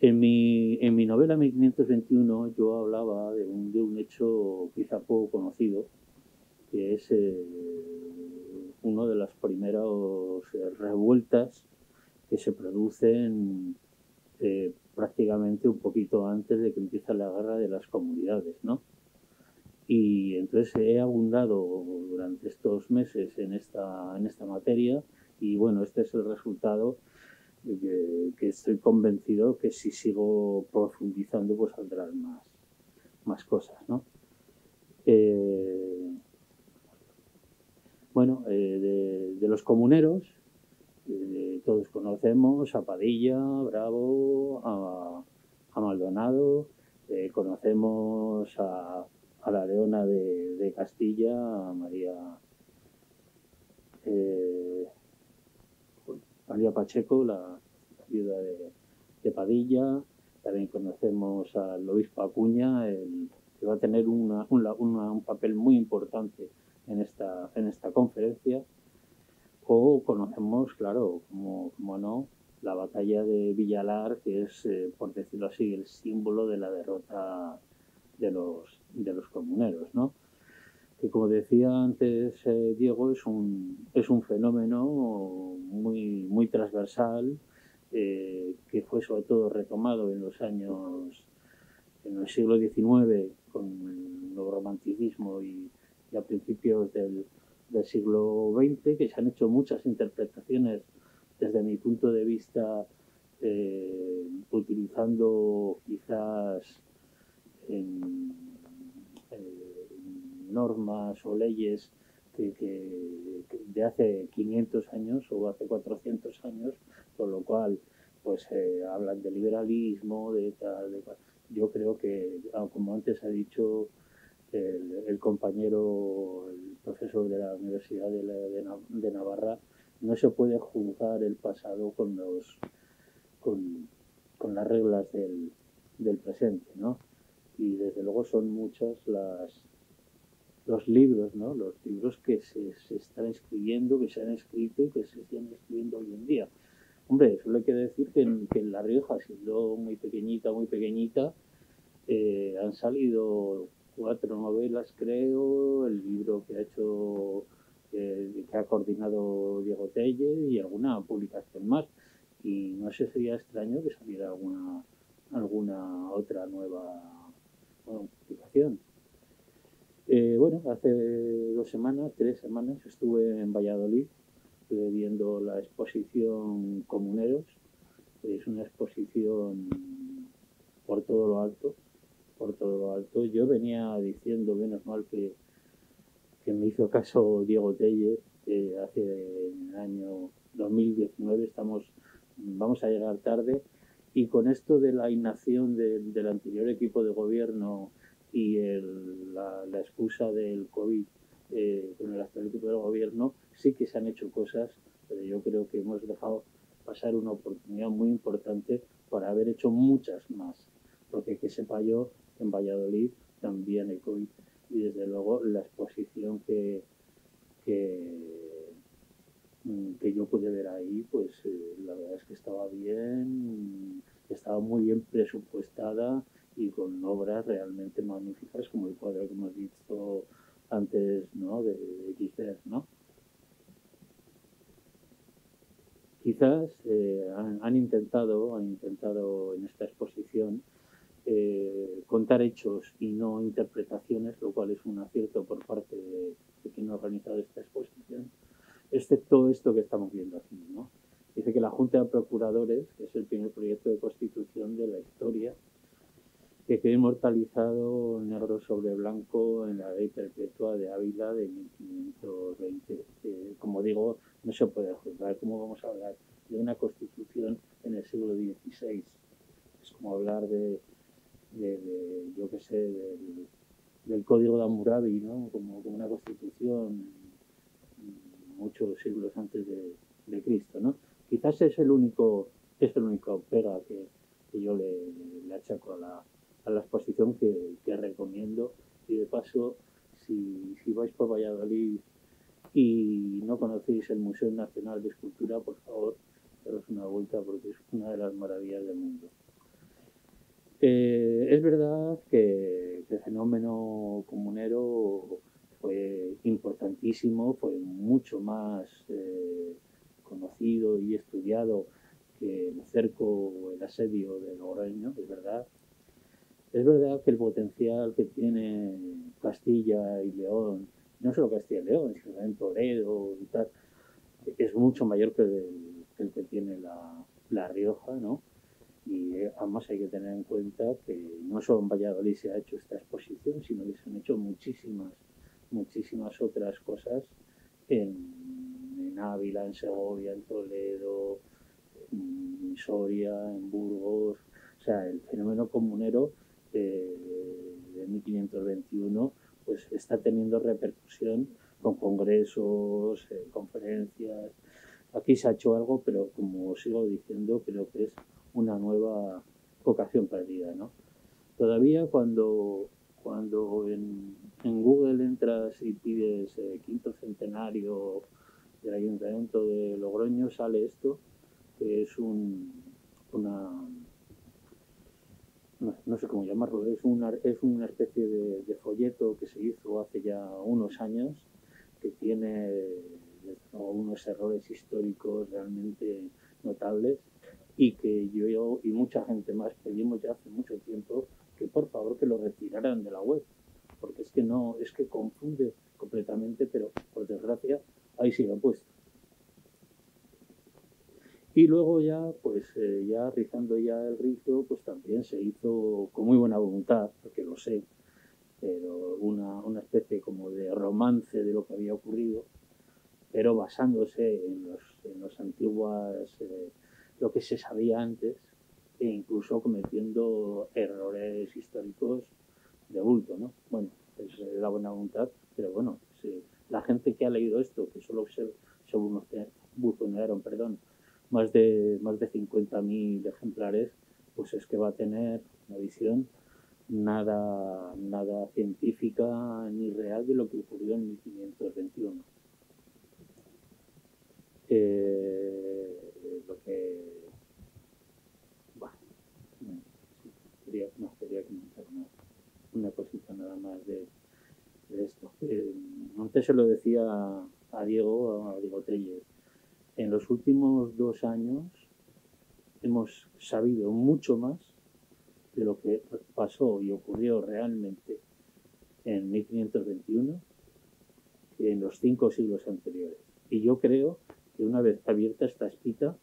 En mi novela 1521 yo hablaba de un hecho quizá poco conocido, que es uno de las primeras revueltas que se producen prácticamente un poquito antes de que empiece la guerra de las comunidades, ¿no? Y entonces he abundado durante estos meses en esta materia y bueno, este es el resultado que estoy convencido que si sigo profundizando pues saldrán más cosas, ¿no? Eh, bueno, de los comuneros, todos conocemos a Padilla, Bravo, a Maldonado, conocemos a la Leona de Castilla, a eh, María Pacheco, la viuda de Padilla. También conocemos al obispo Acuña, que va a tener un papel muy importante en esta conferencia. O conocemos, claro, como no, la batalla de Villalar, que es, por decirlo así, el símbolo de la derrota de los comuneros, ¿no? Que como decía antes Diego, es un fenómeno muy transversal, que fue sobre todo retomado en el siglo XIX con el nuevo romanticismo y a principios del siglo XX, que se han hecho muchas interpretaciones desde mi punto de vista, utilizando quizás en, normas o leyes que de hace 500 años o hace 400 años, con lo cual pues hablan de liberalismo, de tal, de cual. Yo creo que, como antes ha dicho el compañero, el profesor de la Universidad de Navarra, no se puede juzgar el pasado con, con las reglas del presente, ¿no? Y desde luego son muchos los libros, ¿no? Los libros que se están escribiendo, que se han escrito y que se siguen escribiendo hoy en día. Hombre, eso hay que decir que en La Rioja, siendo muy pequeñita, han salido 4 novelas, creo, el libro que ha coordinado Diego Telle y alguna publicación más. Y no sé, sería extraño que saliera alguna otra nueva publicación. Bueno, hace 2 semanas, 3 semanas, estuve en Valladolid viendo la exposición Comuneros. Es una exposición por todo lo alto, por todo lo alto. Yo venía diciendo, menos mal que me hizo caso Diego Telle, hace en el año 2019, vamos a llegar tarde, y con esto de la inacción del anterior equipo de gobierno y la excusa del COVID, con el actual equipo de gobierno, sí que se han hecho cosas, pero yo creo que hemos dejado pasar una oportunidad muy importante para haber hecho muchas más, porque que sepa yo, en Valladolid también hay COVID, y desde luego la exposición que, que yo pude ver ahí, pues la verdad es que estaba bien, estaba muy bien presupuestada y con obras realmente magníficas, como el cuadro que hemos visto antes, ¿no? De XR, ¿no? Quizás han intentado en esta exposición contar hechos y no interpretaciones, lo cual es un acierto por parte de quien ha organizado esta exposición, excepto esto que estamos viendo aquí, ¿no? Dice que la Junta de Procuradores, que es el primer proyecto de constitución de la historia, que quedó inmortalizado negro sobre blanco en la ley perpetua de Ávila de 1520. Como digo, no se puede juzgar. ¿Cómo vamos a hablar de una constitución en el siglo XVI? Es como hablar yo qué sé, del Código de Hammurabi, ¿no? Como una constitución muchos siglos antes de Cristo, ¿no? Quizás es el único pega que yo le achaco a la exposición, que recomiendo. Y de paso, si vais por Valladolid y no conocéis el Museo Nacional de Escultura, por favor, daros una vuelta, porque es una de las maravillas del mundo. Es verdad que el fenómeno comunero fue importantísimo, fue mucho más conocido y estudiado que el cerco o el asedio de Logroño, es verdad. Es verdad que el potencial que tiene Castilla y León, no solo Castilla y León, sino también Toledo y tal, es mucho mayor que el que tiene la Rioja, ¿no? Y además hay que tener en cuenta que no solo en Valladolid se ha hecho esta exposición, sino que se han hecho muchísimas otras cosas en Ávila, en Segovia, en Toledo, en Soria, en Burgos. O sea, el fenómeno comunero de 1521 pues está teniendo repercusión con congresos, conferencias. Aquí se ha hecho algo, pero como sigo diciendo, creo que es una nueva vocación perdida, ¿no? Todavía cuando en Google entras y pides quinto centenario del Ayuntamiento de Logroño, sale esto, que es una, no sé cómo llamarlo, es una especie de folleto que se hizo hace ya unos años, que tiene unos errores históricos realmente notables y que yo y mucha gente más pedimos ya hace mucho tiempo que por favor que lo retiraran de la web, porque es que no, es que confunde completamente, pero por desgracia ahí sí lo he puesto. Y luego ya, pues ya rizando ya el rizo, pues también se hizo con muy buena voluntad, porque lo sé, pero una especie como de romance de lo que había ocurrido, pero basándose en los antiguas, lo que se sabía antes, e incluso cometiendo errores históricos de bulto, ¿no? Bueno, es la buena voluntad, pero bueno, si la gente que ha leído esto, que solo se buzonearon, perdón, más de 50.000 ejemplares, pues es que va a tener una visión nada científica ni real de lo que ocurrió en 1521. Lo que bueno, quería comentar una cosita nada más de esto. Antes se lo decía a Diego Telles. En los últimos 2 años hemos sabido mucho más de lo que pasó y ocurrió realmente en 1521 que en los 5 siglos anteriores. Y yo creo que una vez abierta esta espita,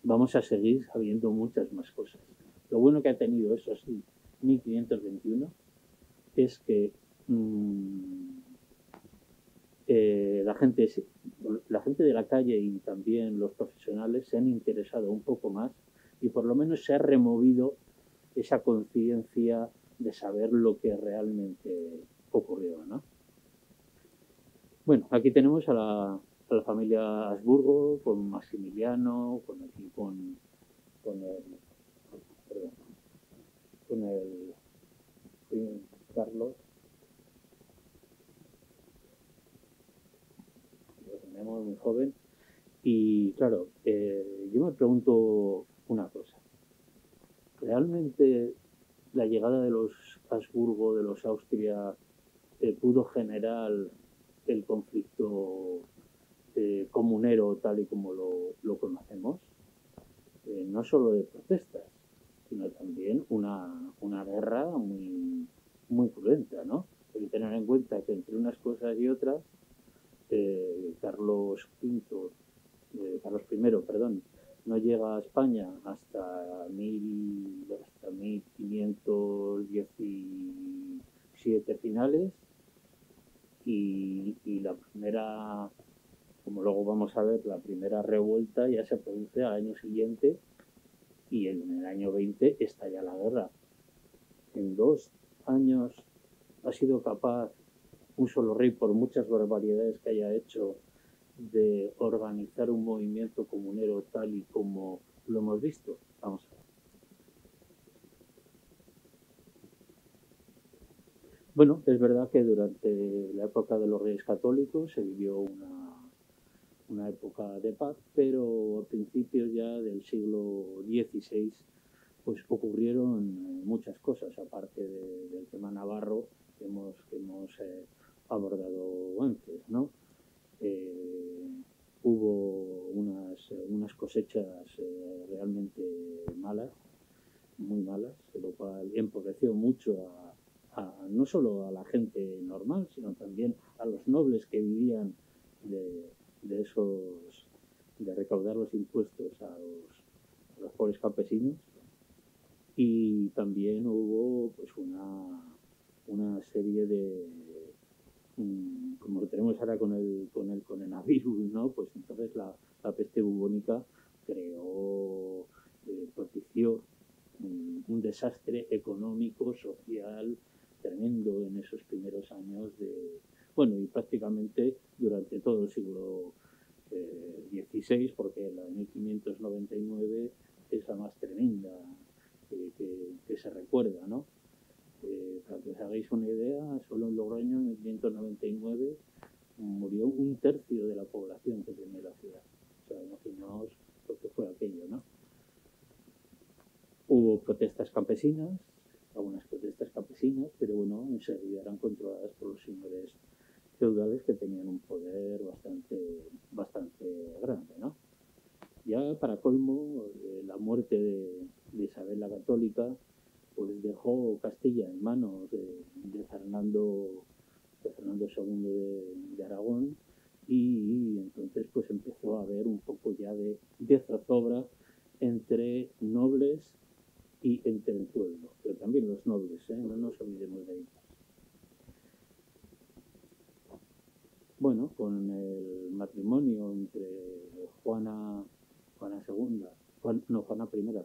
vamos a seguir sabiendo muchas más cosas. Lo bueno que ha tenido, eso sí, 1521 es que la gente de la calle y también los profesionales se han interesado un poco más y por lo menos se ha removido esa conciencia de saber lo que realmente ocurrió, ¿no? Bueno, aquí tenemos a la familia Habsburgo, con Maximiliano, con el, perdón, con el Carlos. Lo tenemos muy joven. Y claro, yo me pregunto una cosa. ¿Realmente la llegada de los Habsburgo, de los Austria, pudo generar el conflicto comunero tal y como lo conocemos? No solo de protestas, sino también una guerra muy cruenta, ¿no? Hay que tener en cuenta que entre unas cosas y otras, Carlos I, perdón, no llega a España hasta 1517 finales y la primera, como luego vamos a ver, la primera revuelta ya se produce al año siguiente y en el año 20 estalla la guerra. En 2 años ha sido capaz un solo rey, por muchas barbaridades que haya hecho, de organizar un movimiento comunero tal y como lo hemos visto. Vamos a ver. Bueno, es verdad que durante la época de los Reyes Católicos se vivió una época de paz, pero a principios ya del siglo XVI pues ocurrieron muchas cosas, aparte del tema navarro que hemos abordado antes, ¿no? Hubo unas cosechas realmente malas, muy malas, lo cual empobreció mucho no solo a la gente normal, sino también a los nobles que vivían de recaudar los impuestos a los pobres campesinos. Y también hubo pues una serie de como lo tenemos ahora con el coronavirus, ¿no? Pues entonces la peste bubónica propició un desastre económico, social, tremendo en esos primeros años y prácticamente durante todo el siglo XVI, porque la de 1599 es la más tremenda que se recuerda, ¿no? Para que os hagáis una idea, solo en Logroño en 1599 murió un tercio de la población que tenía la ciudad. O sea, imaginaos lo que fue aquello, ¿no? Hubo protestas campesinas, algunas protestas campesinas, pero bueno, enseguida eran controladas por los señores feudales que tenían un poder bastante grande, ¿no? Ya para colmo, la muerte de Isabel la Católica pues dejó Castilla en manos de Fernando II de Aragón, y entonces pues empezó a haber un poco ya de zozobra entre nobles y entre el pueblo, pero también los nobles, no nos olvidemos de ellos. Bueno, con el matrimonio entre Juana I,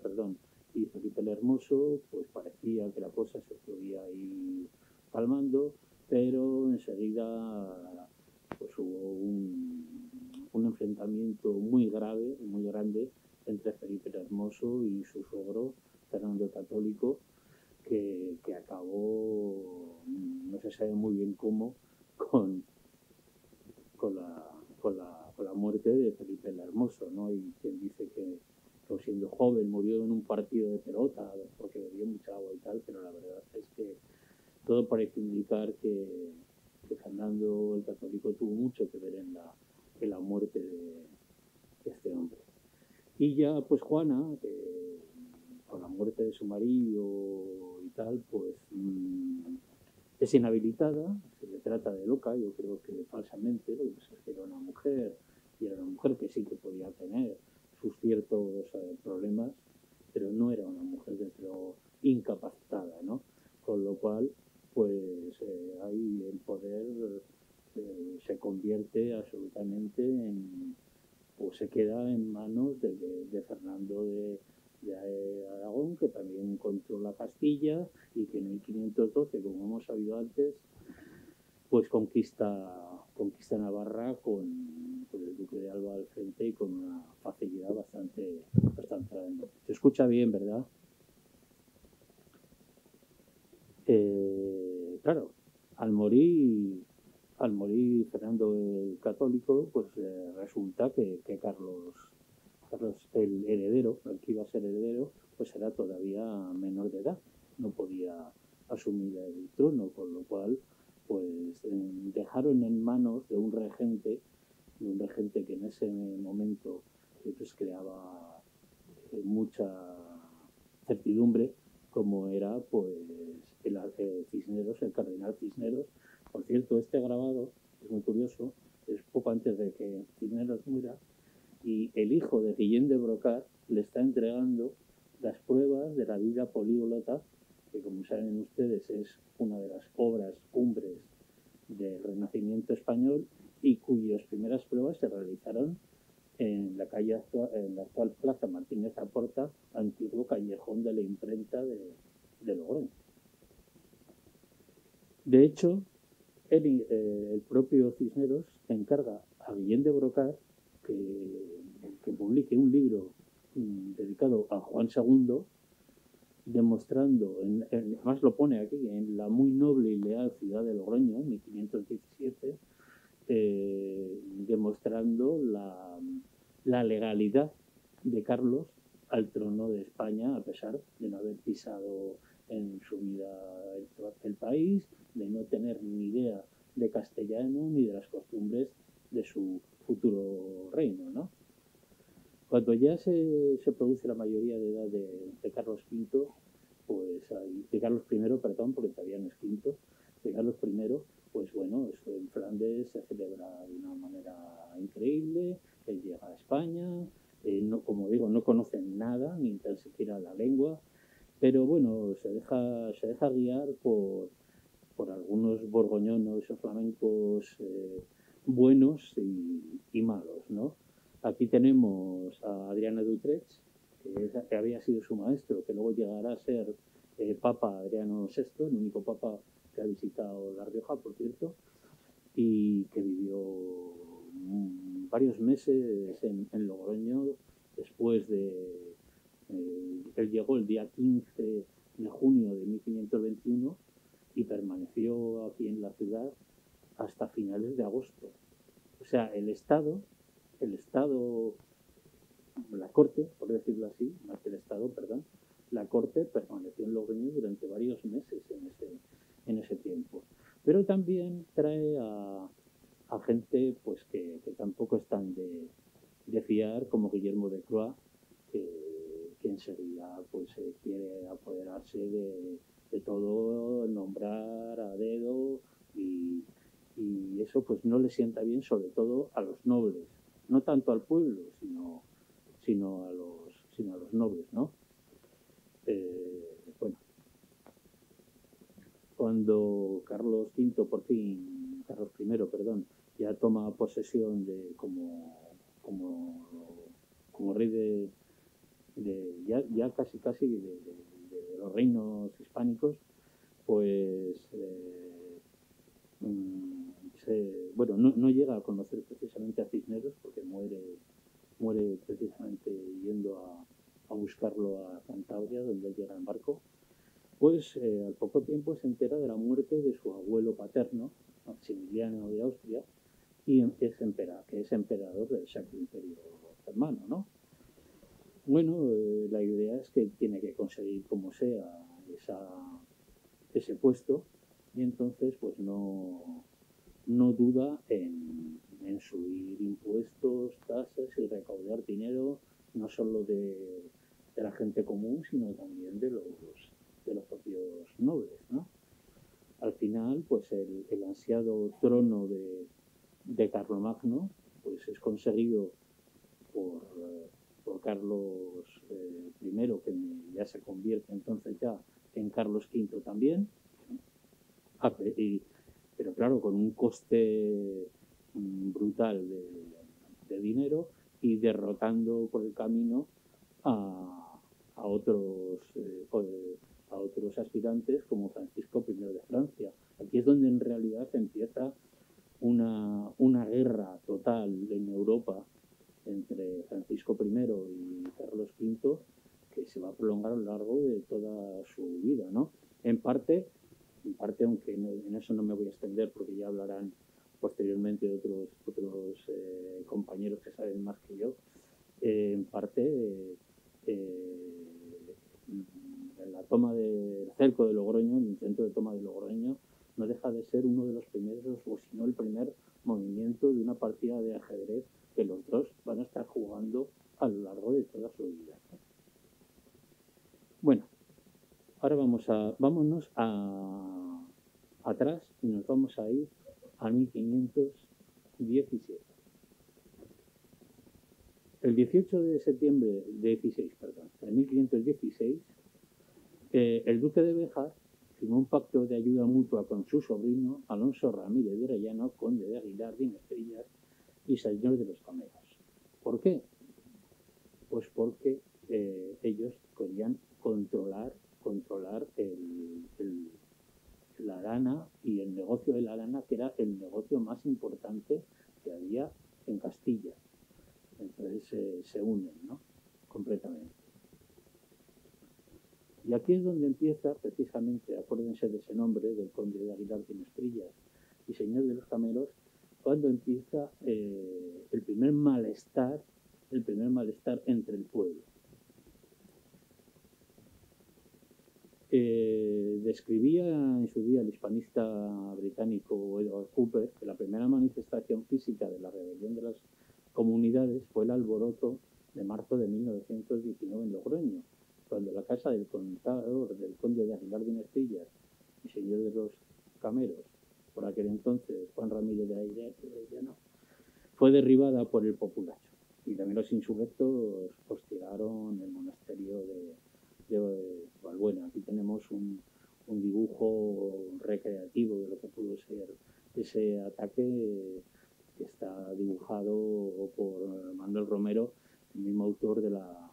perdón, y Felipe el Hermoso, pues parecía que la cosa se podía ir calmando, pero enseguida pues hubo un enfrentamiento muy grave, muy grande entre Felipe el Hermoso y su suegro Fernando el Católico, que acabó, no se sabe muy bien cómo, con la muerte de Felipe el Hermoso, ¿no? Y quien dice que siendo joven murió en un partido de pelota porque bebió mucha agua y tal, pero la verdad es que todo parece indicar que Fernando el Católico tuvo mucho que ver en la muerte de este hombre. Y ya pues Juana, con la muerte de su marido y tal, pues es inhabilitada, se le trata de loca, yo creo que falsamente, lo que pasa es que era una mujer, y era una mujer que sí que podía tener sus ciertos problemas, pero no era una mujer desde luego incapacitada, ¿no? Con lo cual, pues ahí el poder se convierte absolutamente se queda en manos de Fernando de Aragón, que también controla Castilla y que en 1512, como hemos sabido antes, pues conquista Navarra con el duque de Alba al frente y con una facilidad bastante grande. Se escucha bien, ¿verdad? Claro, al morir Fernando el Católico, pues resulta que Carlos el heredero, el que iba a ser heredero, pues era todavía menor de edad, no podía asumir el trono, con lo cual pues dejaron en manos de un regente que en ese momento pues creaba mucha certidumbre, como era pues Cisneros, el cardenal Cisneros. Por cierto, este grabado es muy curioso, es poco antes de que Cisneros muera, y el hijo de Guillén de Brocar le está entregando las pruebas de la vida políglota, que como saben ustedes es una de las obras cumbres del Renacimiento español y cuyas primeras pruebas se realizaron en la actual Plaza Martínez Aporta, antiguo callejón de la imprenta de Logroño. De hecho, el propio Cisneros encarga a Guillén de Brocar que publique un libro dedicado a Juan II, demostrando, además lo pone aquí, en la muy noble y leal ciudad de Logroño, en 1517, demostrando la legalidad de Carlos al trono de España, a pesar de no haber pisado en su vida el país, de no tener ni idea de castellano ni de las costumbres de su futuro reino, ¿no? Cuando ya se produce la mayoría de edad de Carlos V, pues de Carlos I, perdón, porque todavía no es quinto, de Carlos I, pues bueno, eso en Flandes se celebra de una manera increíble. Él llega a España, no, como digo, no conocen nada, ni tan siquiera la lengua, pero bueno, se deja guiar por algunos borgoñonos o flamencos buenos y malos, ¿no? Aquí tenemos a Adriana de Utrecht, que había sido su maestro, que luego llegará a ser Papa Adriano VI, el único papa que ha visitado La Rioja, por cierto, y que vivió varios meses en Logroño después de... él llegó el día 15 de junio de 1521 y permaneció aquí en la ciudad hasta finales de agosto. O sea, la corte, por decirlo así, más que el Estado, perdón, la corte permaneció en Logroño durante varios meses en ese tiempo. Pero también trae a gente pues que tampoco están de fiar, como Guillermo de Croix, que enseguida pues quiere apoderarse de todo, nombrar a dedo y eso pues no le sienta bien, sobre todo a los nobles, no tanto al pueblo, sino a los nobles, ¿no? Bueno, cuando Carlos V por fin, Carlos I, perdón, ya toma posesión de como rey ya casi de los reinos hispánicos, pues bueno, no llega a conocer precisamente a Cisneros porque muere precisamente yendo a buscarlo a Cantabria, donde él llega en barco. Pues al poco tiempo se entera de la muerte de su abuelo paterno, Maximiliano de Austria, y que es emperador del Sacro Imperio Germano, ¿no? Bueno, la idea es que tiene que conseguir como sea ese puesto, y entonces pues no duda en subir impuestos, tasas y recaudar dinero, no solo de la gente común, sino también de los propios nobles, ¿no? Al final, pues el ansiado trono de Carlomagno pues es conseguido por Carlos I, que ya se convierte entonces ya en Carlos V también, pero claro, con un coste brutal de dinero, y derrotando por el camino a otros aspirantes como Francisco I de Francia. Aquí es donde en realidad empieza una guerra total en Europa entre Francisco I y Carlos V, que se va a prolongar a lo largo de toda su vida, ¿no? En parte, aunque en eso no me voy a extender porque ya hablarán posteriormente otros compañeros que saben más que yo, en parte la toma del cerco de Logroño, el intento de toma de Logroño, no deja de ser uno de los primeros, o si no el primer movimiento de una partida de ajedrez que los dos van a estar jugando a lo largo de toda su vida. Bueno, ahora vámonos atrás y nos vamos a ir a 1517. El 18 de septiembre de 1516, el duque de Béjar firmó un pacto de ayuda mutua con su sobrino Alonso Ramírez de Arellano, conde de Aguilar de Inestrillas y señor de los Cameros. ¿Por qué? Pues porque ellos querían controlar la lana y el negocio de la lana, que era el negocio más importante que había en Castilla. Entonces se unen, ¿no? Completamente. Y aquí es donde empieza, precisamente, acuérdense de ese nombre, del conde de Aguilar de Inestrillas y señor de los Cameros, cuando empieza el primer malestar entre el pueblo. Describía en su día el hispanista británico Edward Cooper que la primera manifestación física de la rebelión de las comunidades fue el alboroto de marzo de 1919 en Logroño, cuando la casa del contador del conde de Aguilar de Mestillas y señor de los Cameros, por aquel entonces Juan Ramírez de Arellano, fue derribada por el populacho. Y también los insurrectos hostigaron el monasterio de Valbuena. Aquí tenemos un dibujo recreativo de lo que pudo ser ese ataque, que está dibujado por Manuel Romero, el mismo autor de la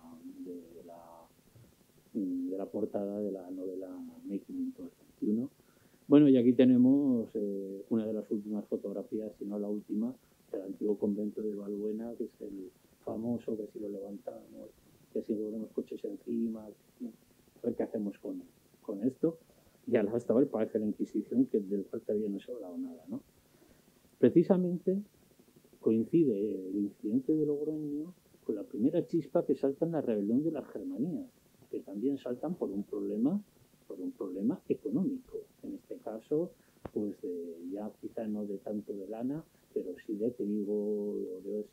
portada de la novela 1521. Bueno, y aquí tenemos una de las últimas fotografías, si no la última, del antiguo convento de Valbuena, que es el famoso, que si lo levantamos, que si ponemos coches encima, a ver qué hacemos con esto. Y al lado estaba el Palacio de la Inquisición, que del cual todavía no se ha hablado nada, ¿no? Precisamente coincide el incidente de Logroño con la primera chispa que salta en la rebelión de las Germanías, que también saltan por un problema económico. En este caso, pues ya quizá no de tanto de lana, pero sí de trigo o de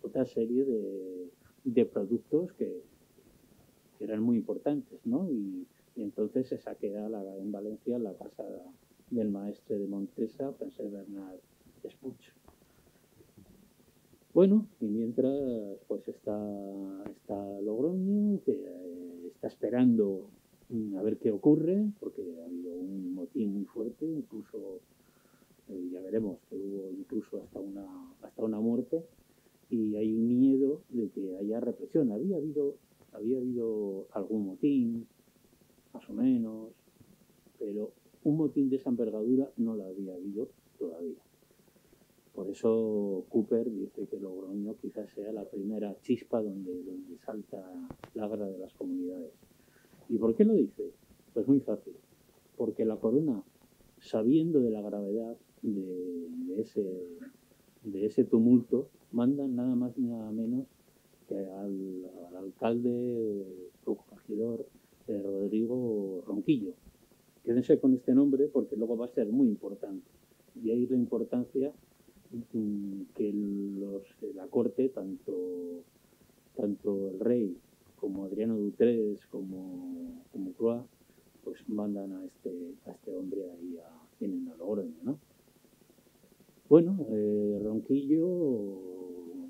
otra serie de productos que eran muy importantes, ¿no? Y entonces se saquea en Valencia la casa del maestre de Montesa, Francesc Bernat Espuig. Bueno, y mientras pues está Logroño, que está esperando a ver qué ocurre, porque ha habido un motín muy fuerte, incluso ya veremos que hubo incluso hasta una muerte, y hay un miedo de que haya represión. Había habido algún motín, más o menos, pero un motín de esa envergadura no lo había habido todavía. Por eso Cooper dice que Logroño quizás sea la primera chispa donde salta la guerra de las comunidades. ¿Y por qué lo dice? Pues muy fácil. Porque la corona, sabiendo de la gravedad de ese tumulto, mandan nada más ni nada menos que al alcalde regidor Rodrigo Ronquillo. Quédense con este nombre porque luego va a ser muy importante. Y ahí la importancia que la corte, tanto el rey como Adriano Dutrés como Croix, pues mandan a este hombre ahí en Logroño, ¿no? Bueno, Ronquillo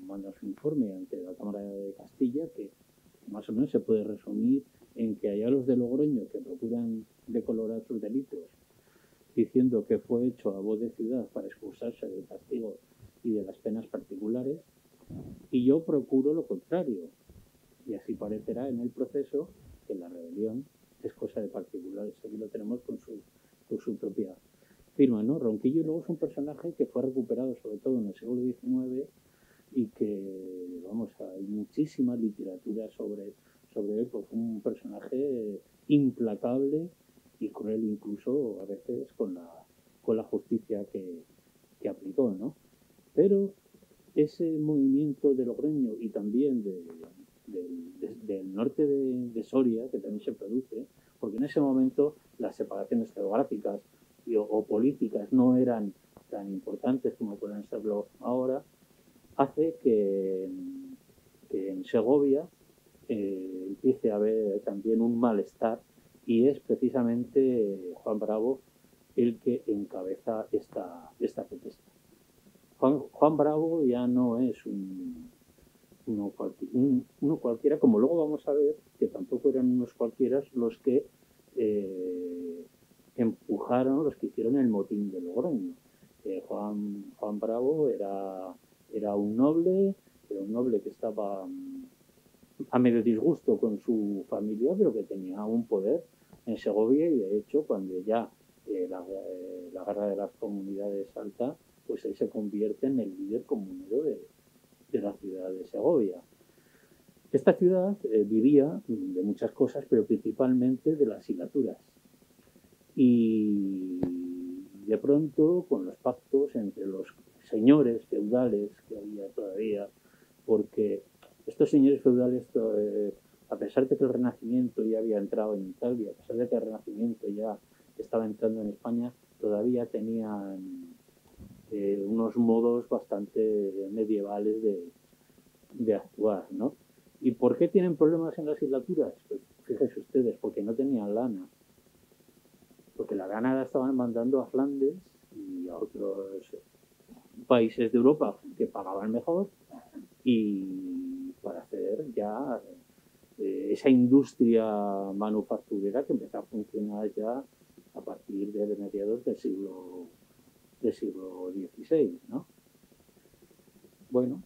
manda su informe ante la Cámara de Castilla, que más o menos se puede resumir en que allá los de Logroño, que procuran decolorar sus delitos, diciendo que fue hecho a voz de ciudad para excusarse del castigo y de las penas particulares, y yo procuro lo contrario, y así parecerá en el proceso que la rebelión es cosa de particulares. Aquí lo tenemos con su propia firma, ¿no? Ronquillo luego es un personaje que fue recuperado sobre todo en el siglo XIX y que, vamos, hay muchísima literatura sobre él, pues un personaje implacable y cruel incluso a veces con la justicia que aplicó, ¿no? Pero ese movimiento de Logroño y también del norte de Soria, que también se produce, porque en ese momento las separaciones geográficas o políticas no eran tan importantes como pueden serlo ahora, hace que en Segovia empiece a haber también un malestar, y es precisamente Juan Bravo el que encabeza esta protesta. Juan Bravo ya no es uno cualquiera, como luego vamos a ver que tampoco eran unos cualquiera los que empujaron, los que hicieron el motín de Logroño. Juan Bravo era un noble que estaba a medio disgusto con su familia, pero que tenía un poder en Segovia, y de hecho cuando ya la guerra de las comunidades salta, pues él se convierte en el líder comunero de la ciudad de Segovia. Esta ciudad vivía de muchas cosas, pero principalmente de las hilaturas. Y de pronto, con los pactos entre los señores feudales que había todavía, porque estos señores feudales a pesar de que el Renacimiento ya había entrado en Italia, a pesar de que el Renacimiento ya estaba entrando en España, todavía tenían unos modos bastante medievales de actuar, ¿no? ¿Y por qué tienen problemas en las islaturas? Pues fíjense ustedes, porque no tenían lana. Porque la lana la estaban mandando a Flandes y a otros países de Europa que pagaban mejor, y para hacer ya esa industria manufacturera que empezó a funcionar ya a partir de mediados del siglo XVI, ¿no? Bueno,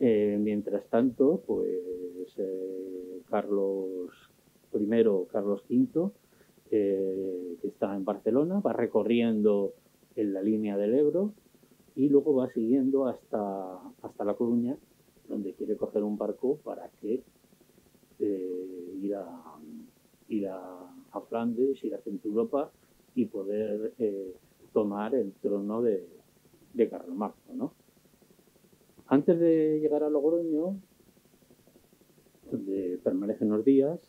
mientras tanto, pues Carlos V, que está en Barcelona, va recorriendo en la línea del Ebro y luego va siguiendo hasta La Coruña, donde quiere coger un barco para que ir a Flandes, ir a Centro Europa y poder tomar el trono de Carlomagno, ¿no? Antes de llegar a Logroño, donde permanece unos días,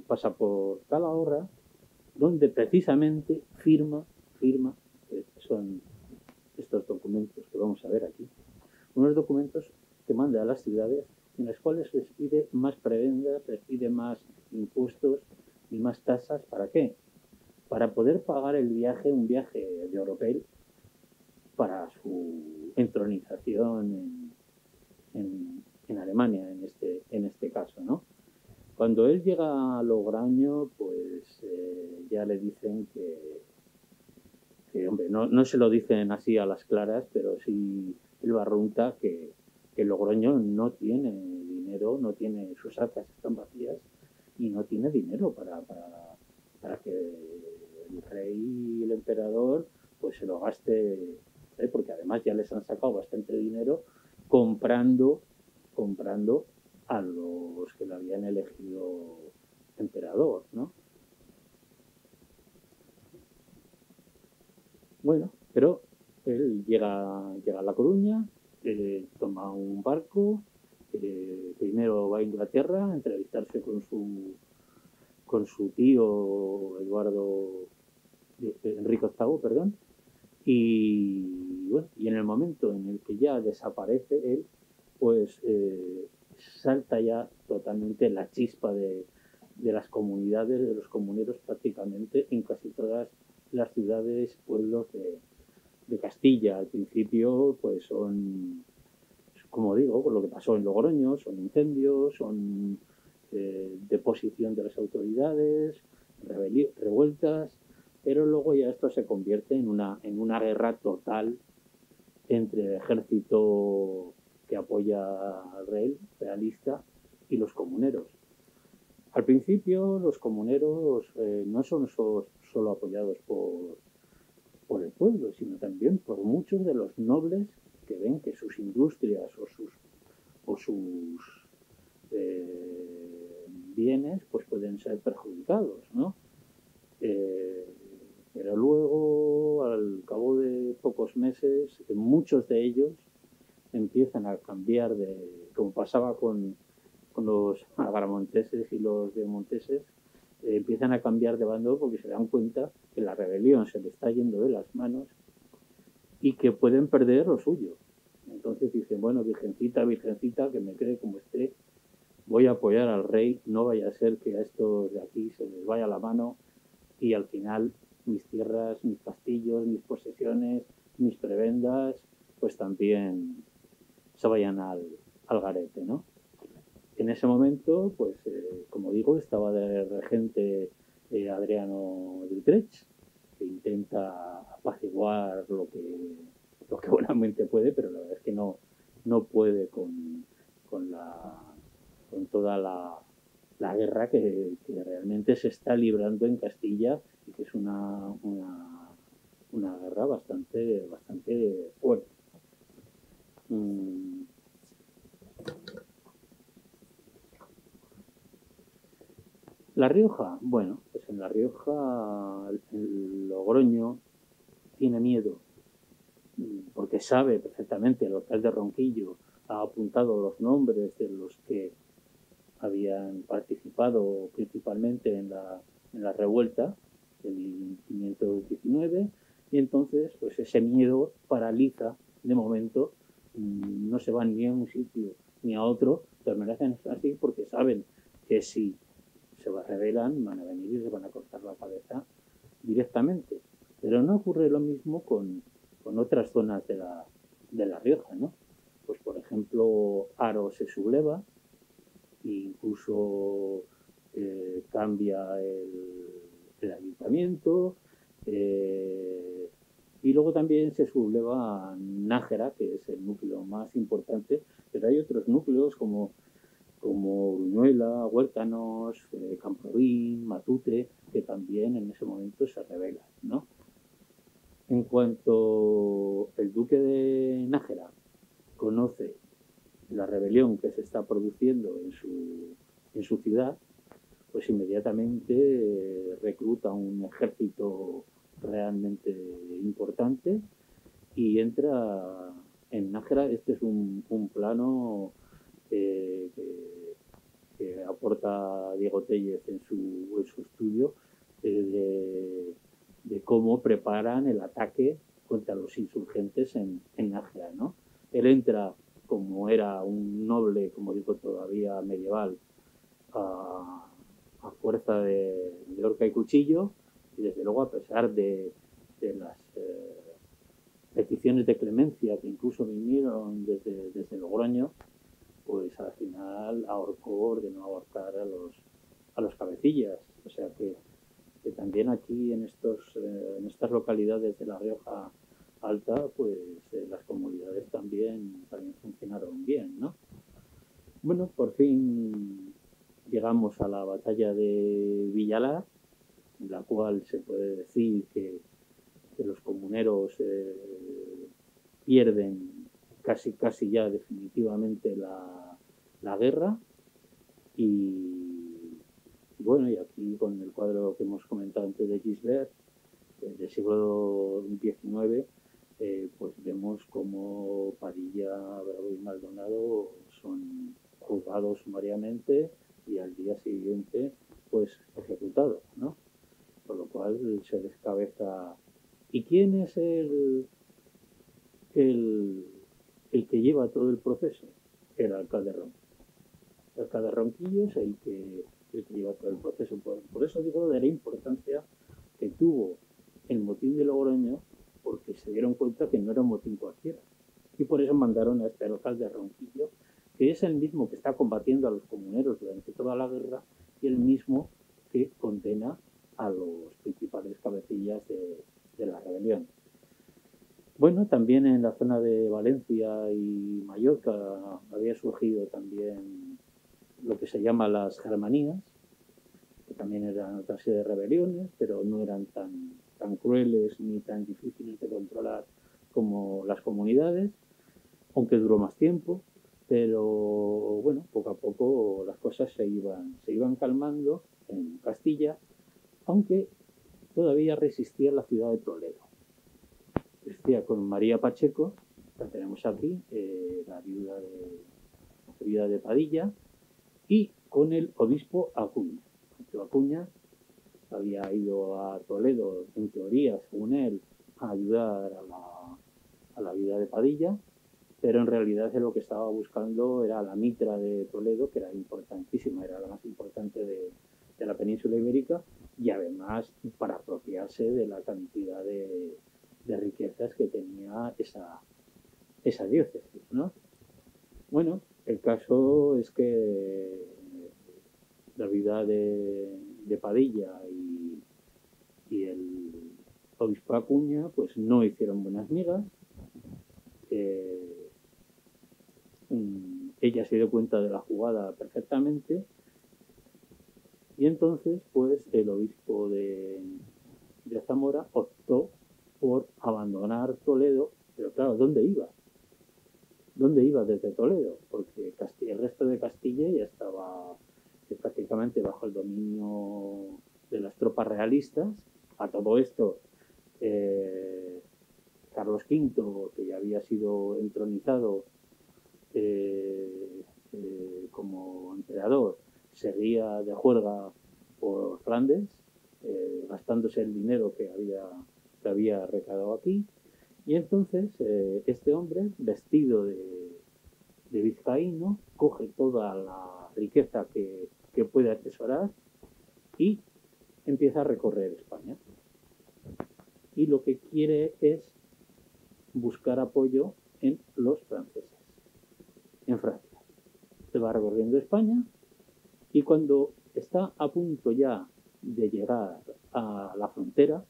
pasa por Calahorra, donde precisamente firma, son estos documentos que vamos a ver aquí, unos documentos que manda a las ciudades en las cuales les pide más prebendas, les pide más impuestos y más tasas. ¿Para qué? Para poder pagar el viaje, un viaje de oropel, para su entronización en Alemania, en este caso, ¿no? Cuando él llega a Logroño, pues ya le dicen que hombre, no se lo dicen así a las claras, pero sí el barrunta que Logroño no tiene dinero, no tiene, sus arcas están vacías y no tiene dinero para que el rey y el emperador pues se lo gaste, porque además ya les han sacado bastante dinero comprando a los que lo habían elegido emperador, ¿no? Bueno, pero él llega a La Coruña, toma un barco, primero va a Inglaterra a entrevistarse con su tío Enrique VIII, perdón, y bueno, y en el momento en el que ya desaparece él, pues salta ya totalmente la chispa de las comunidades, de los comuneros prácticamente en casi todas las ciudades, pueblos de Castilla. Al principio, pues son, como digo, por lo que pasó en Logroño, son incendios, son deposición de las autoridades, revueltas, pero luego ya esto se convierte en una guerra total entre el ejército que apoya al rey realista y los comuneros. Al principio los comuneros no son solo apoyados por el pueblo, sino también por muchos de los nobles que ven que sus industrias o sus bienes pues pueden ser perjudicados, ¿no? Pero luego, al cabo de pocos meses, muchos de ellos empiezan a cambiar como pasaba con los agramonteses y los demonteses, empiezan a cambiar de bando porque se dan cuenta que la rebelión se le está yendo de las manos y que pueden perder lo suyo. Entonces dicen, bueno, virgencita, que me quede como esté, voy a apoyar al rey, no vaya a ser que a estos de aquí se les vaya la mano y al final mis tierras, mis castillos, mis posesiones, mis prebendas, pues también se vayan al garete, ¿no? En ese momento, pues, como digo, estaba de regente Adriano de Utrecht, que intenta apaciguar lo que buenamente puede, pero la verdad es que no puede con toda la guerra que realmente se está librando en Castilla y que es una guerra bastante fuerte. La Rioja, bueno, pues en La Rioja el Logroño tiene miedo, porque sabe perfectamente, el alcalde Ronquillo ha apuntado los nombres de los que habían participado principalmente en la revuelta del 1519, y entonces pues ese miedo paraliza de momento, no se van ni a un sitio ni a otro, permanecen así porque saben que si se rebelan van a venir y se van a cortar la cabeza directamente. Pero no ocurre lo mismo con otras zonas de la Rioja, ¿no? Pues por ejemplo, Haro se subleva, e incluso cambia el ayuntamiento, y luego también se subleva Nájera, que es el núcleo más importante, pero hay otros núcleos como Uruñuela, Huércanos, Camprovín, Matute, que también en ese momento se rebelan, ¿no? En cuanto el duque de Nájera conoce la rebelión que se está produciendo en su ciudad, pues inmediatamente recluta un ejército realmente importante y entra en Nájera. Este es un plano que aporta Diego Tellez en su estudio, de cómo preparan el ataque contra los insurgentes en Nájera, ¿no? Él entra como era un noble, como digo, todavía medieval, a fuerza de horca y cuchillo, y desde luego a pesar de las peticiones de clemencia que incluso vinieron desde Logroño, pues al final ordenó ahorcar a los cabecillas. O sea que también aquí en estas localidades de La Rioja Alta, pues las comunidades también funcionaron bien, ¿no? Bueno, por fin llegamos a la batalla de Villalar, en la cual se puede decir que los comuneros pierden casi ya definitivamente la guerra, y bueno, y aquí con el cuadro que hemos comentado antes de Gisbert, del siglo XIX, pues vemos como Padilla, Bravo y Maldonado son juzgados sumariamente y al día siguiente pues ejecutados, ¿no? Por lo cual se descabeza. ¿Y quién es el, el que lleva todo el proceso? El alcalde Ronquillo. El alcalde Ronquillo es el que lleva todo el proceso. Por eso digo de la importancia que tuvo el motín de Logroño, porque se dieron cuenta que no era un motín cualquiera. Y por eso mandaron a este alcalde Ronquillo, que es el mismo que está combatiendo a los comuneros durante toda la guerra y el mismo que condena a los principales cabecillas de la rebelión. Bueno, también en la zona de Valencia y Mallorca había surgido también lo que se llama las germanías, que también eran otra serie de rebeliones, pero no eran tan crueles ni tan difíciles de controlar como las comunidades, aunque duró más tiempo. Pero bueno, poco a poco las cosas se iban calmando en Castilla, aunque todavía resistía la ciudad de Toledo. Resistía con María Pacheco, la tenemos aquí, la viuda de Padilla, y con el obispo Acuña. Acuña había ido a Toledo, en teoría, según él, a ayudar a la viuda de Padilla, pero en realidad lo que estaba buscando era la mitra de Toledo, que era importantísima, era la más importante de la península ibérica, y además para apropiarse de la cantidad de riquezas que tenía esa diócesis, ¿no? Bueno, el caso es que la viuda de Padilla y el obispo Acuña pues no hicieron buenas migas. Ella se dio cuenta de la jugada perfectamente, y entonces pues el obispo de Zamora optó por abandonar Toledo. Pero claro, ¿dónde iba? ¿Dónde iba desde Toledo? Porque el resto de Castilla ya estaba prácticamente bajo el dominio de las tropas realistas. A todo esto, Carlos V, que ya había sido entronizado como emperador, seguía de juerga por Flandes, gastándose el dinero que había recaudado aquí. Y entonces este hombre, vestido de vizcaíno, coge toda la riqueza que puede atesorar y empieza a recorrer España. Y lo que quiere es buscar apoyo en los franceses, en Francia. Se va recorriendo España y cuando está a punto ya de llegar a la frontera,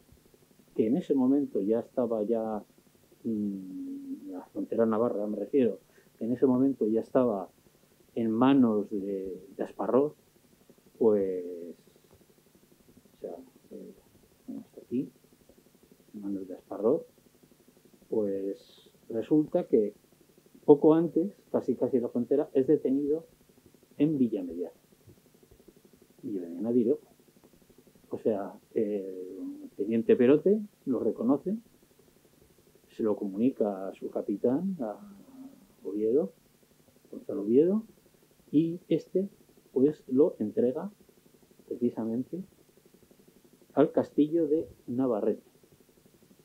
que en ese momento ya estaba la frontera navarra me refiero, que en ese momento ya estaba en manos de Asparroz, pues, o sea, hasta aquí, en manos de Asparroz, pues resulta que poco antes, casi la frontera, es detenido en Villamediana. Villamediana diré. O sea, el teniente Perote lo reconoce, se lo comunica a su capitán, a Oviedo, Gonzalo Oviedo, y este pues lo entrega precisamente al castillo de Navarrete.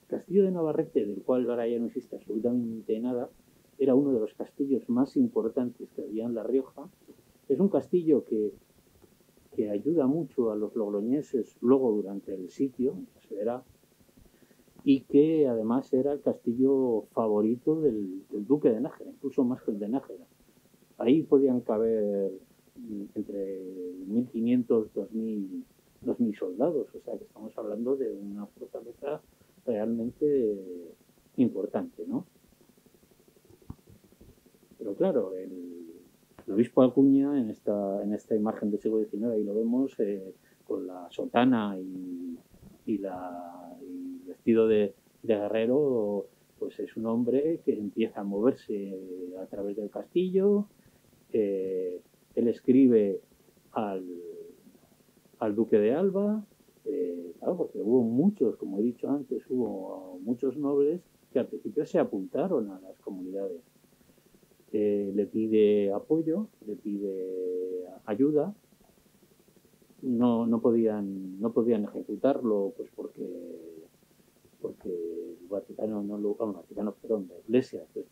El castillo de Navarrete, del cual ahora ya no existe absolutamente nada, era uno de los castillos más importantes que había en La Rioja. Es un castillo que ayuda mucho a los logroñeses luego durante el sitio, se verá, y que además era el castillo favorito del duque de Nájera, incluso más que el de Nájera. Ahí podían caber entre 1.500 y 2.000 soldados, o sea que estamos hablando de una fortaleza realmente importante, ¿no? Pero claro, el obispo Acuña en esta imagen del siglo XIX, ahí lo vemos con la sotana y vestido de guerrero, pues es un hombre que empieza a moverse a través del castillo. Él escribe al duque de Alba, claro, porque hubo muchos, como he dicho antes, hubo muchos nobles que al principio se apuntaron a las comunidades. Le pide apoyo, le pide ayuda. No podían ejecutarlo, pues porque el Vaticano la Iglesia, el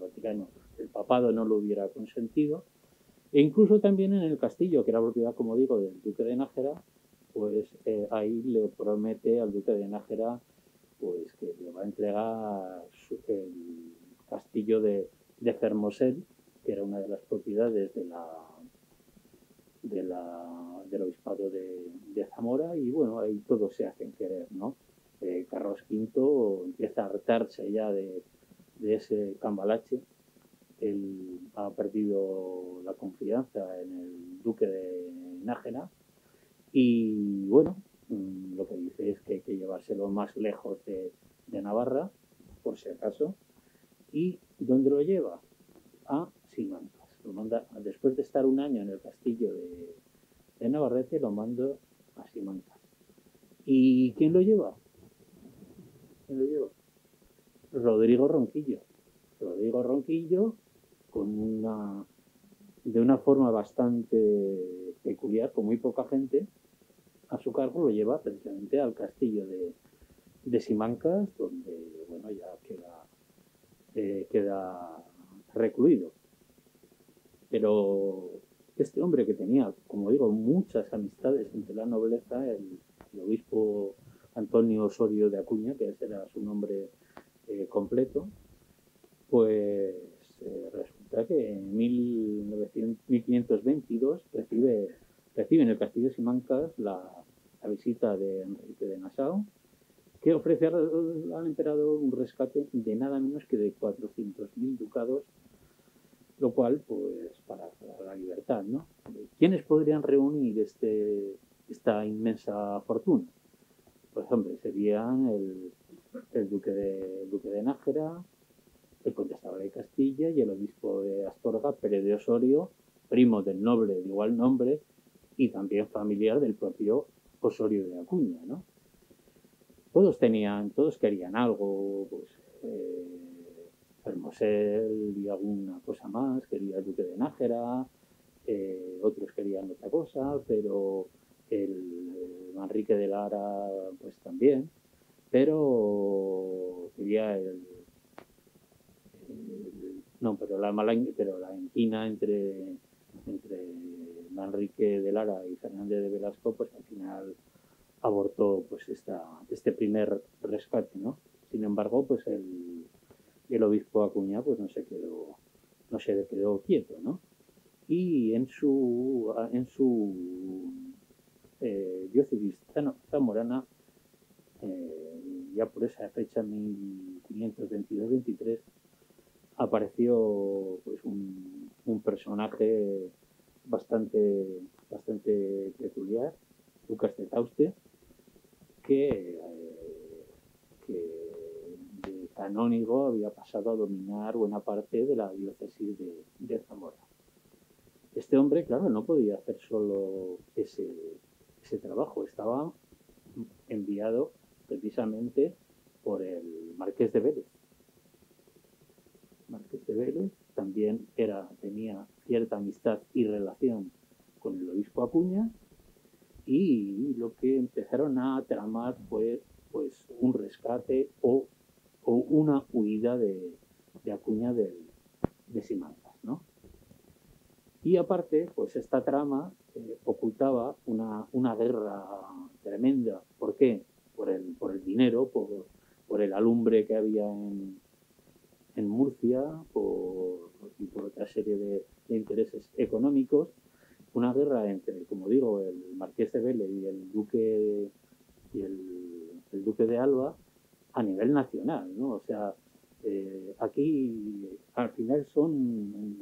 Vaticano, el papado no lo hubiera consentido. E incluso también en el castillo, que era propiedad, como digo, del duque de Nájera, pues ahí le promete al duque de Nájera pues que le va a entregar el castillo de Fermosel, que era una de las propiedades del obispado de Zamora, y bueno, ahí todos se hacen querer, ¿no? Carlos V empieza a hartarse ya de ese cambalache. Él ha perdido la confianza en el duque de Nájera y bueno, lo que dice es que hay que llevárselo más lejos de Navarra, por si acaso. ¿Y dónde lo lleva? A Simancas. Lo manda, después de estar un año en el castillo de Navarrete, lo manda a Simancas. ¿Y quién lo lleva? ¿Quién lo lleva? Rodrigo Ronquillo. Rodrigo Ronquillo, de una forma bastante peculiar, con muy poca gente, a su cargo lo lleva precisamente al castillo de Simancas, donde bueno, ya queda recluido. Pero este hombre, que tenía, como digo, muchas amistades entre la nobleza, el obispo Antonio Osorio de Acuña, que ese era su nombre completo, pues resulta que en 1522 recibe en el castillo de Simancas la visita de Enrique de Nassau, que ofrece al emperador un rescate de nada menos que de 400.000 ducados, lo cual, pues, para la libertad, ¿no? ¿Quiénes podrían reunir esta inmensa fortuna? Pues, hombre, serían el duque de Nájera, el condestable de Castilla y el obispo de Astorga, Pérez de Osorio, primo del noble de igual nombre y también familiar del propio Osorio de Acuña, ¿no? Todos querían algo, pues Fermosel y alguna cosa más, quería el duque de Nájera, otros querían otra cosa, pero el Manrique de Lara pues también, pero quería no, pero la inquina entre Manrique de Lara y Fernández de Velasco, pues al final abortó pues este primer rescate, ¿no? Sin embargo, pues el obispo Acuña pues no se quedó quieto, ¿no? Y en su diócesis zamorana, ya por esa fecha, 1522-23, apareció pues un personaje bastante peculiar, Lucas de Tauste, que de canónigo había pasado a dominar buena parte de la diócesis de Zamora. Este hombre, claro, no podía hacer solo ese trabajo, estaba enviado precisamente por el Marqués de Vélez. Marqués de Vélez también tenía cierta amistad y relación con el obispo Acuña, y lo que empezaron a tramar fue pues un rescate o una huida de Acuña de Simancas, ¿no? Y aparte, pues esta trama ocultaba una guerra tremenda. ¿Por qué? Por el dinero, por el alumbre que había en Murcia, y por otra serie de intereses económicos. Una guerra entre, como digo, el Marqués de Vélez y el duque de Alba a nivel nacional, ¿no? O sea, aquí al final son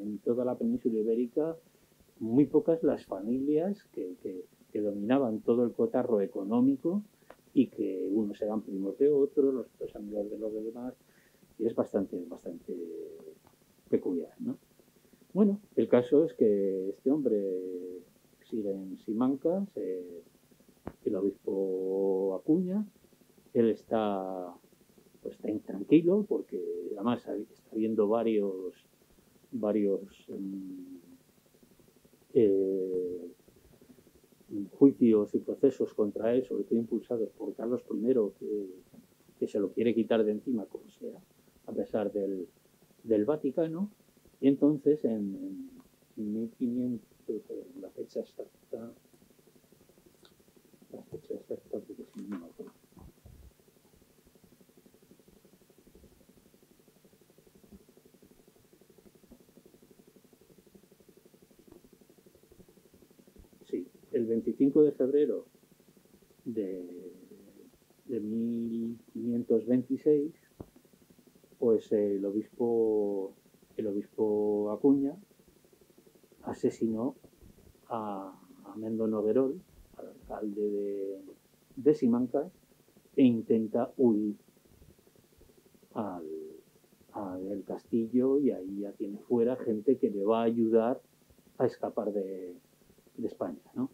en toda la península ibérica muy pocas las familias que dominaban todo el cotarro económico, y que unos eran primos de otros, los otros amigos de los demás, y es bastante peculiar, ¿no? Bueno, el caso es que este hombre sigue en Simancas, el obispo Acuña. Él pues, está intranquilo porque además está viendo varios eh, juicios y procesos contra él, sobre todo impulsados por Carlos I, que se lo quiere quitar de encima como sea, a pesar del Vaticano. Y entonces en 1500, la fecha exacta, porque si no me acuerdo. Sí, el 25 de febrero de 1526, pues el obispo Acuña asesinó a Mendo Noguerol, al alcalde de Simancas, e intenta huir del castillo, y ahí ya tiene fuera gente que le va a ayudar a escapar de España, ¿no?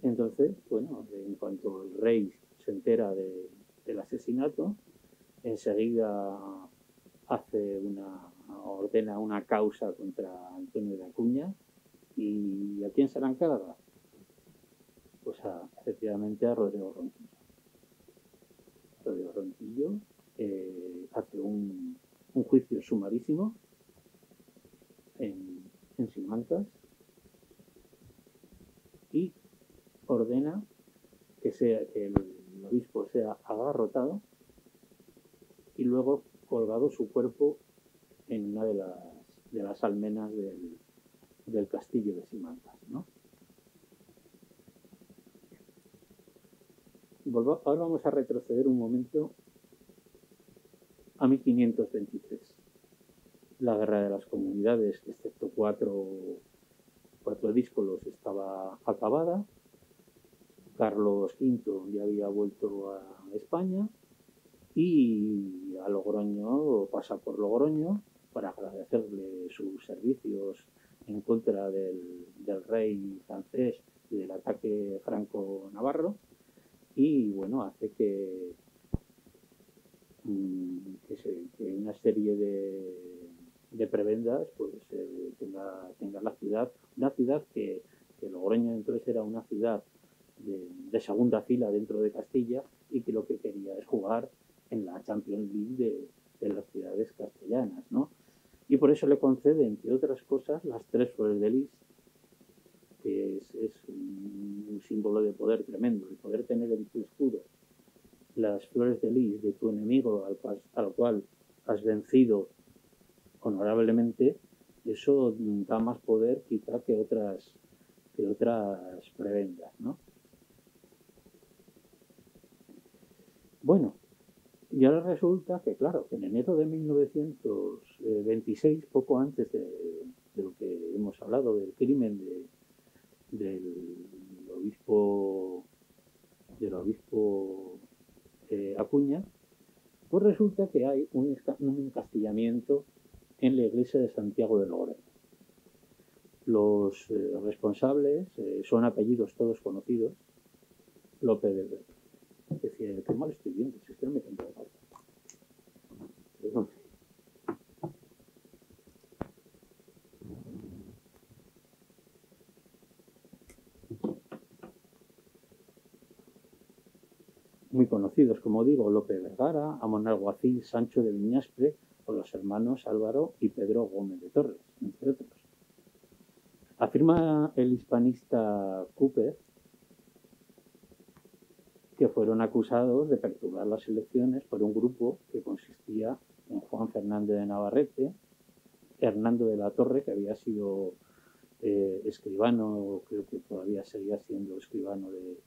Entonces, bueno, en cuanto el rey se entera del asesinato, enseguida ordena una causa contra Antonio de Acuña. ¿Y a quién se la encarga? Pues efectivamente a Rodrigo Ronquillo. Rodrigo Ronquillo hace un juicio sumarísimo en Simancas, y ordena que el obispo sea agarrotado y luego colgado su cuerpo en una de las almenas del castillo de Simancas, ¿no? Ahora vamos a retroceder un momento a 1523. La guerra de las comunidades, excepto cuatro díscolos, estaba acabada. Carlos V ya había vuelto a España, y a Logroño pasa por Logroño para agradecerle sus servicios en contra del rey francés y del ataque franco-navarro. Y bueno, hace que una serie de prebendas, pues tenga la ciudad, una ciudad que Logroño entonces era una ciudad de segunda fila dentro de Castilla y que lo que quería es jugar en la Champions League de las ciudades castellanas, ¿no? Y por eso le concede, entre otras cosas, las 3 flores de lis, que es un símbolo de poder tremendo, el poder tener en tu escudo las flores de lis de tu enemigo al cual has vencido honorablemente. Eso da más poder quizá que otras prebendas, ¿no? Bueno, y ahora resulta que, claro, en enero de 1926, poco antes de lo que hemos hablado, del crimen del obispo Acuña, pues resulta que hay un encastillamiento en la iglesia de Santiago de Logroño. Los responsables son apellidos todos conocidos: López de Vega. Decía, qué mal estoy viendo, si es que no me tengo de falta. Perdón. Muy conocidos, como digo: López Vergara, Amon Alguacil, Sancho de Viñaspre, o los hermanos Álvaro y Pedro Gómez de Torres, entre otros. Afirma el hispanista Cooper que fueron acusados de perturbar las elecciones por un grupo que consistía en Juan Fernández de Navarrete, Hernando de la Torre, que había sido escribano, creo que todavía seguía siendo escribano de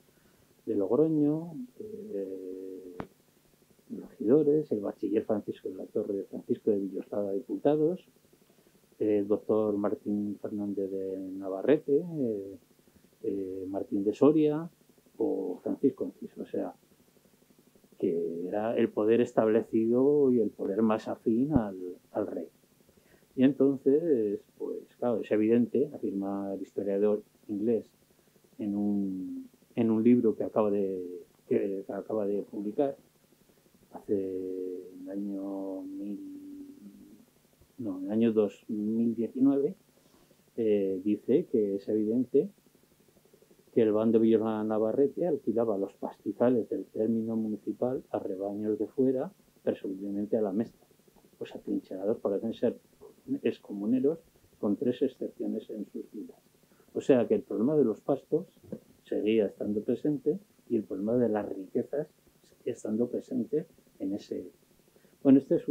Logroño, regidores, el bachiller Francisco de la Torre, Francisco de Villoslada, diputados, el doctor Martín Fernández de Navarrete, Martín de Soria o Francisco Enciso. O sea, que era el poder establecido y el poder más afín al rey. Y entonces, pues claro, es evidente, afirma el historiador inglés en un libro que acaba de publicar hace el año 2019, dice que es evidente que el bando Villorna Navarrete alquilaba los pastizales del término municipal a rebaños de fuera, presumiblemente a la mesta. Los atrincherados parecen ser excomuneros, con 3 excepciones en sus vidas. O sea que el problema de los pastos seguía estando presente y el problema de las riquezas seguía estando presente en ese. Bueno, este es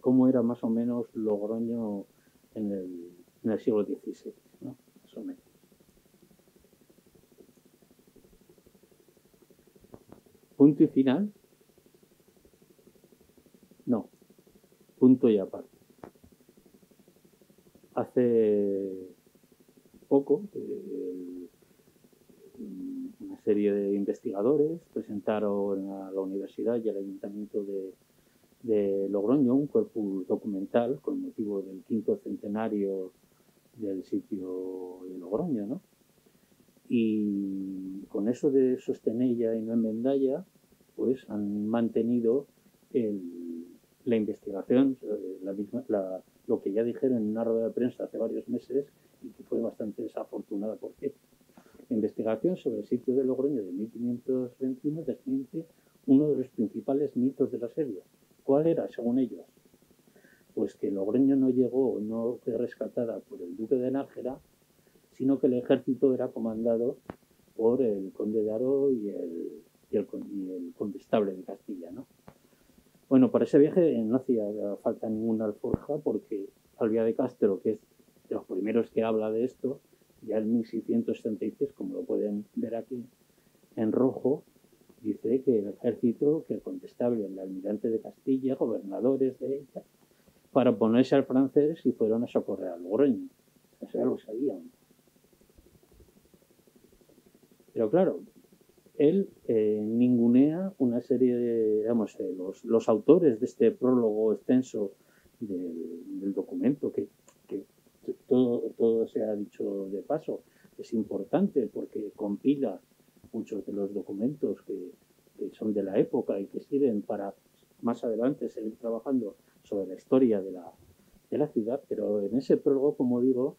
cómo era más o menos Logroño en el siglo XVI, ¿no? Más o menos. Punto y final. No, punto y aparte. Hace poco una serie de investigadores presentaron a la universidad y al ayuntamiento de Logroño un corpus documental con motivo del 5º centenario del sitio de Logroño, ¿no? Y con eso de sostenella y no enmendalla, pues han mantenido la investigación, lo que ya dijeron en una rueda de prensa hace varios meses y que fue bastante desafortunada. ¿Por qué? La investigación sobre el sitio de Logroño de 1521 desmiente uno de los principales mitos de la serie. ¿Cuál era, según ellos? Pues que Logroño no fue rescatada por el duque de Nájera, sino que el ejército era comandado por el conde de Haro y el condestable de Castilla, ¿no? Bueno, para ese viaje no hacía falta ninguna alforja, porque Alvía de Castro, que es de los primeros que habla de esto, ya en 1636, como lo pueden ver aquí en rojo, dice que el ejército, que el condestable, el almirante de Castilla, gobernadores de ella, para oponerse al francés, y fueron a socorrer a Logroño. Eso ya lo sabían. Pero claro, él ningunea una serie de, los autores de este prólogo extenso del documento, que todo se ha dicho de paso, es importante porque compila muchos de los documentos que son de la época y que sirven para más adelante seguir trabajando sobre la historia de de la ciudad, pero en ese prólogo, como digo,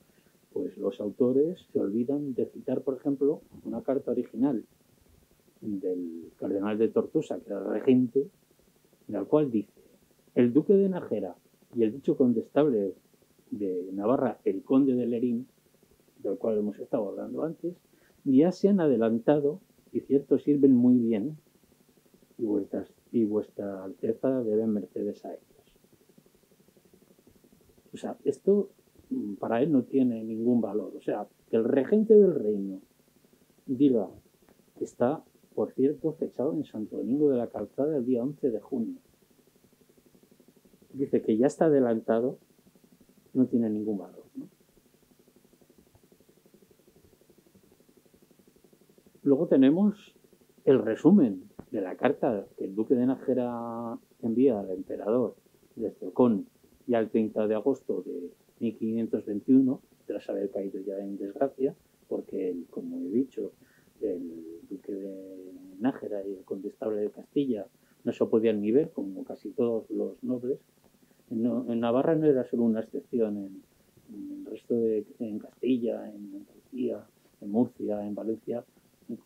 pues los autores se olvidan de citar, por ejemplo, una carta original del cardenal de Tortosa, que era regente, en la cual dice: el duque de Nájera y el dicho condestable de Navarra, el conde de Lerín, del cual hemos estado hablando antes, ya se han adelantado y cierto sirven muy bien, y vuestra Alteza deben mercedes a ellos. O sea, esto para él no tiene ningún valor. O sea, que el regente del reino diga que está, por cierto, fechado en Santo Domingo de la Calzada el día 11 de junio. Dice que ya está adelantado, no tiene ningún valor, ¿no? Luego tenemos el resumen de la carta que el duque de Nájera envía al emperador desde Ocón ya el 30 de agosto de 1521, tras haber caído ya en desgracia, porque, como he dicho, el duque de Nájera y el condestable de Castilla no se podían ni ver, como casi todos los nobles. En Navarra no era solo una excepción, en el resto en Castilla, en Andalucía, en Murcia, en Valencia,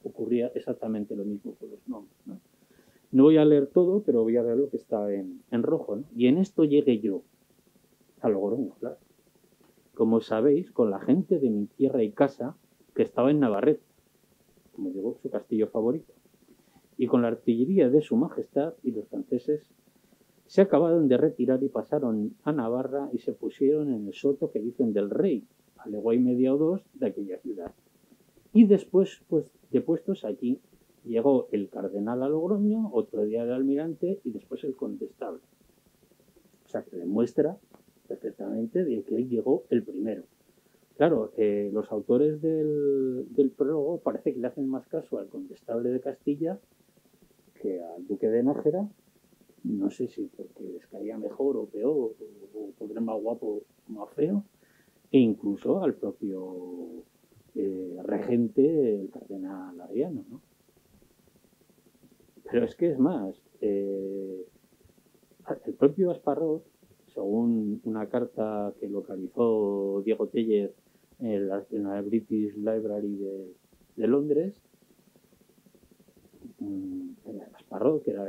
ocurría exactamente lo mismo con los nombres, ¿no? No voy a leer todo, pero voy a leer lo que está en rojo, ¿no? Y en esto llegué yo a Logroño, claro. Como sabéis, con la gente de mi tierra y casa, que estaba en Navarrete, como digo, su castillo favorito, y con la artillería de su majestad, y los franceses se acabaron de retirar y pasaron a Navarra y se pusieron en el soto que dicen del rey, a legua y media o dos de aquella ciudad. Y después, pues, de puestos allí, llegó el cardenal a Logroño, otro día el almirante y después el condestable. O sea, que demuestra perfectamente de que él llegó el primero. Claro, los autores del prólogo parece que le hacen más caso al condestable de Castilla que al duque de Nájera. No sé si porque les caía mejor o peor, o porque era más guapo o más feo, e incluso al propio regente, el cardenal Ariano, ¿no? Pero es que es más, el propio Asparrós, según una carta que localizó Diego Tellez en la British Library de Londres, Asparrós, que era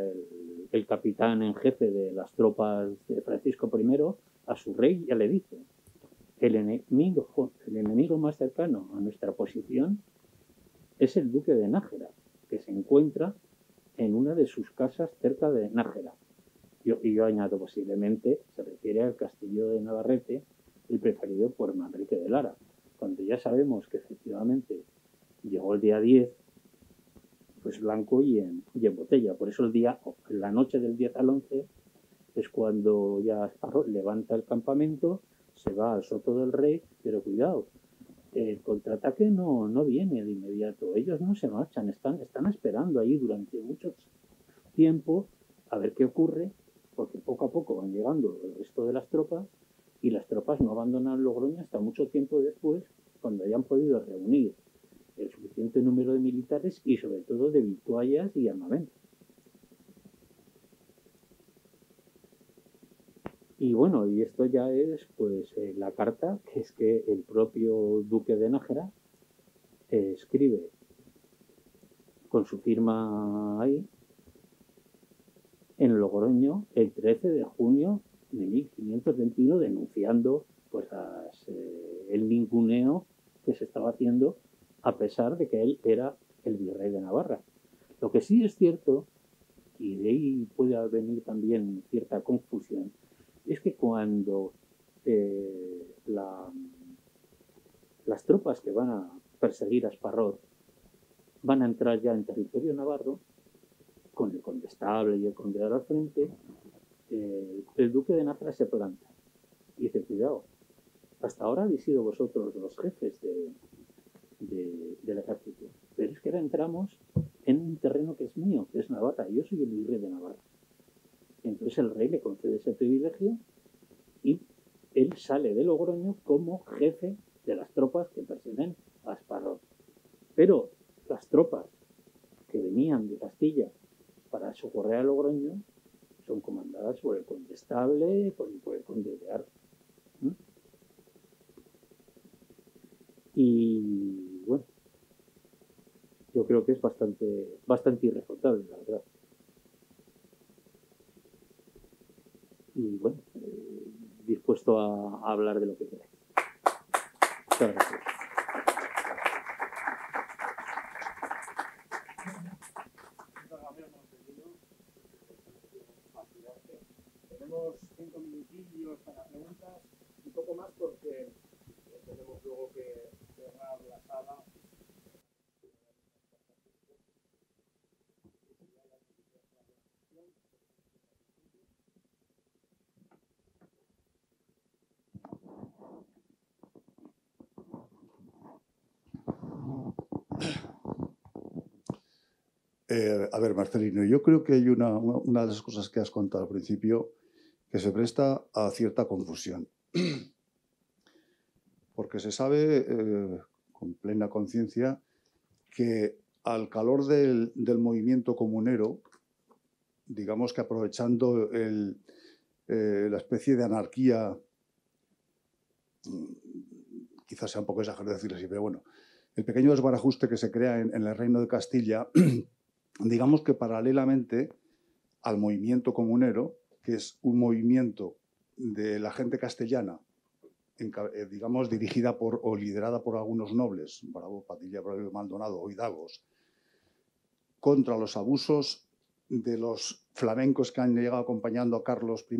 el capitán en jefe de las tropas de Francisco I, a su rey ya le dice: el enemigo más cercano a nuestra posición es el duque de Nájera, que se encuentra en una de sus casas cerca de Nájera. Y yo añado, posiblemente se refiere al castillo de Navarrete, el preferido por Manrique de Lara, cuando ya sabemos que efectivamente llegó el día 10, pues blanco y en botella. Por eso la noche del 10 al 11 es cuando ya Asparrós levanta el campamento, se va al Soto del Rey, pero cuidado, el contraataque no viene de inmediato. Ellos no se marchan, están esperando ahí durante mucho tiempo a ver qué ocurre, porque poco a poco van llegando el resto de las tropas y las tropas no abandonan Logroño hasta mucho tiempo después, cuando hayan podido reunir el suficiente número de militares y sobre todo de vituallas y armamento. Y bueno, y esto ya es pues la carta, que es que el propio duque de Nájera escribe con su firma ahí en Logroño el 13 de junio de 1521, denunciando pues el ninguneo que se estaba haciendo, a pesar de que él era el virrey de Navarra. Lo que sí es cierto, y de ahí puede venir también cierta confusión, es que cuando las tropas que van a perseguir a Asparrós van a entrar ya en territorio navarro, con el condestable y el conde al frente, el duque de Nájera se planta y dice: cuidado, hasta ahora habéis sido vosotros los jefes del ejército, pero es que ahora entramos en un terreno que es mío, que es Navarra, y yo soy el virrey de Navarra. Entonces el rey le concede ese privilegio y él sale de Logroño como jefe de las tropas que persiguen a Asparrós. Pero las tropas que venían de Castilla para socorrer a Logroño son comandadas por el condestable, por el conde de Ar. creo que es bastante irrefutable, la verdad. Y bueno, dispuesto a hablar de lo que queráis. Muchas gracias. Tenemos 5 minutillos para preguntas, un poco más porque tenemos luego que cerrar la sala. A ver, Marcelino, yo creo que hay una de las cosas que has contado al principio que se presta a cierta confusión. Porque se sabe con plena conciencia que al calor del movimiento comunero, digamos que aprovechando la especie de anarquía, quizás sea un poco exagerado decirlo así, pero bueno, el pequeño desbarajuste que se crea en el Reino de Castilla, digamos que paralelamente al movimiento comunero, que es un movimiento de la gente castellana, digamos, dirigida o liderada por algunos nobles, Bravo, Padilla, Bravo, Maldonado o hidalgos, contra los abusos de los flamencos que han llegado acompañando a Carlos I.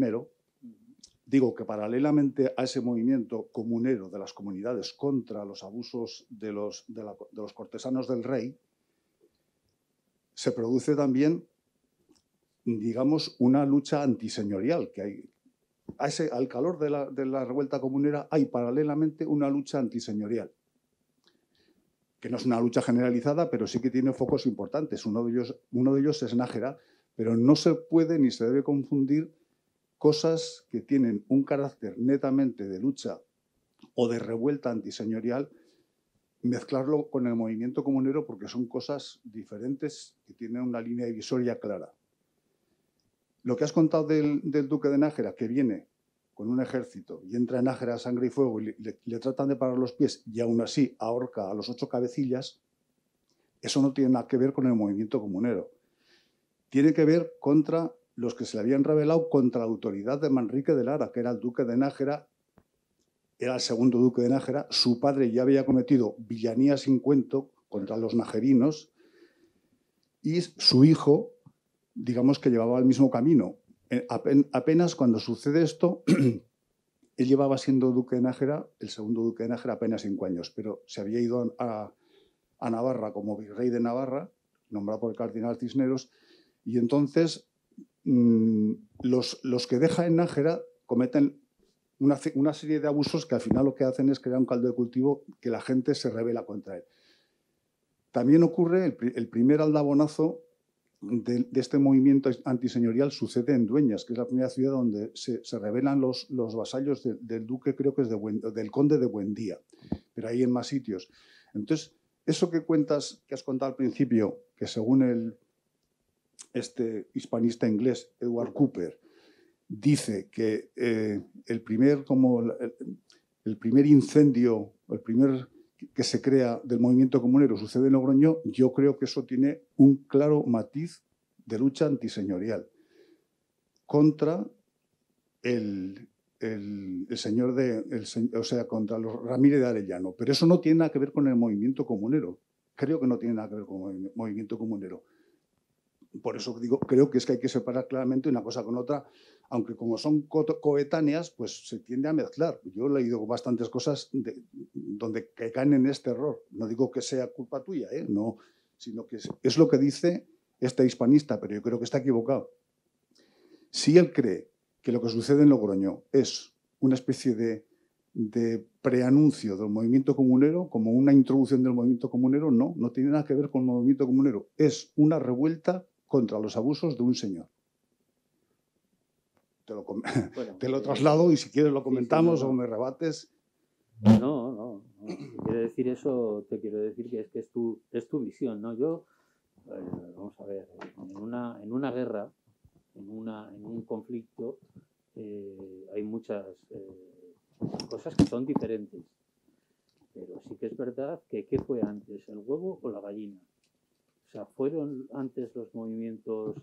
Digo que paralelamente a ese movimiento comunero de las comunidades contra los abusos de los cortesanos del rey, se produce también, digamos, una lucha antiseñorial, que hay. Al calor de la revuelta comunera hay paralelamente una lucha antiseñorial, que no es una lucha generalizada, pero sí que tiene focos importantes. Uno de ellos es Nájera, pero no se puede ni se debe confundir cosas que tienen un carácter netamente de lucha o de revuelta antiseñorial, mezclarlo con el movimiento comunero, porque son cosas diferentes que tienen una línea divisoria clara. Lo que has contado del duque de Nájera, que viene con un ejército y entra en Nájera a sangre y fuego y le tratan de parar los pies y aún así ahorca a los 8 cabecillas, eso no tiene nada que ver con el movimiento comunero. Tiene que ver contra los que se le habían rebelado contra la autoridad de Manrique de Lara, que era el duque de Nájera, era el segundo duque de Nájera. Su padre ya había cometido villanía sin cuento contra los najerinos y su hijo, digamos que llevaba el mismo camino. Apenas cuando sucede esto, él llevaba siendo duque de Nájera, el segundo duque de Nájera, apenas 5 años, pero se había ido a Navarra como virrey de Navarra, nombrado por el cardenal Cisneros, y entonces los que deja en Nájera cometen una serie de abusos que al final lo que hacen es crear un caldo de cultivo que la gente se rebela contra él. También ocurre el primer aldabonazo de este movimiento antiseñorial sucede en Dueñas, que es la primera ciudad donde se rebelan los vasallos del duque, creo que es del conde de Buendía, pero hay en más sitios. Entonces, eso que has contado al principio, que según este hispanista inglés, Edward Cooper, dice que el primer incendio, el primer que se crea del movimiento comunero sucede en Logroño, yo creo que eso tiene un claro matiz de lucha antiseñorial contra contra los Ramírez de Arellano. Pero eso no tiene nada que ver con el movimiento comunero. Creo que no tiene nada que ver con el movimiento comunero. Por eso digo, creo que es que hay que separar claramente una cosa con otra, aunque como son coetáneas, pues se tiende a mezclar. Yo he leído bastantes cosas donde caen en este error. No digo que sea culpa tuya, no, sino que es lo que dice este hispanista, pero yo creo que está equivocado. Si él cree que lo que sucede en Logroño es una especie de preanuncio del movimiento comunero, como una introducción del movimiento comunero, no tiene nada que ver con el movimiento comunero. Es una revuelta contra los abusos de un señor. Te lo traslado y si quieres lo comentamos o me rebates. No. Quiero decir eso, te quiero decir que es tu visión, ¿no? Yo, vamos a ver, en una guerra, en un conflicto, hay muchas cosas que son diferentes. Pero sí que es verdad que ¿qué fue antes, el huevo o la gallina? O sea, fueron antes los movimientos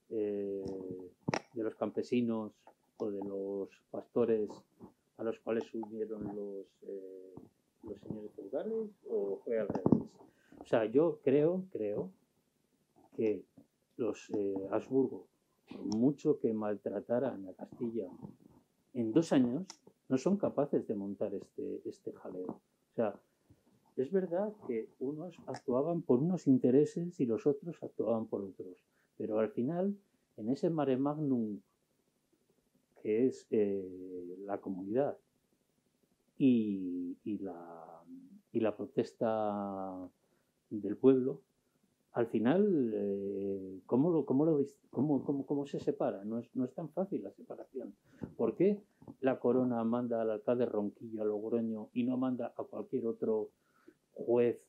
de los campesinos o de los pastores a los cuales se unieron los señores feudales, o fue al revés. O sea, yo creo que los Habsburgo, por mucho que maltrataran a Castilla, en 2 años no son capaces de montar este jaleo. O sea, es verdad que unos actuaban por unos intereses y los otros actuaban por otros, pero al final, en ese mare magnum que es la comunidad y la protesta del pueblo, al final, ¿cómo se separa? No es tan fácil la separación. ¿Por qué la corona manda al alcalde Ronquillo a Logroño y no manda a cualquier otro juez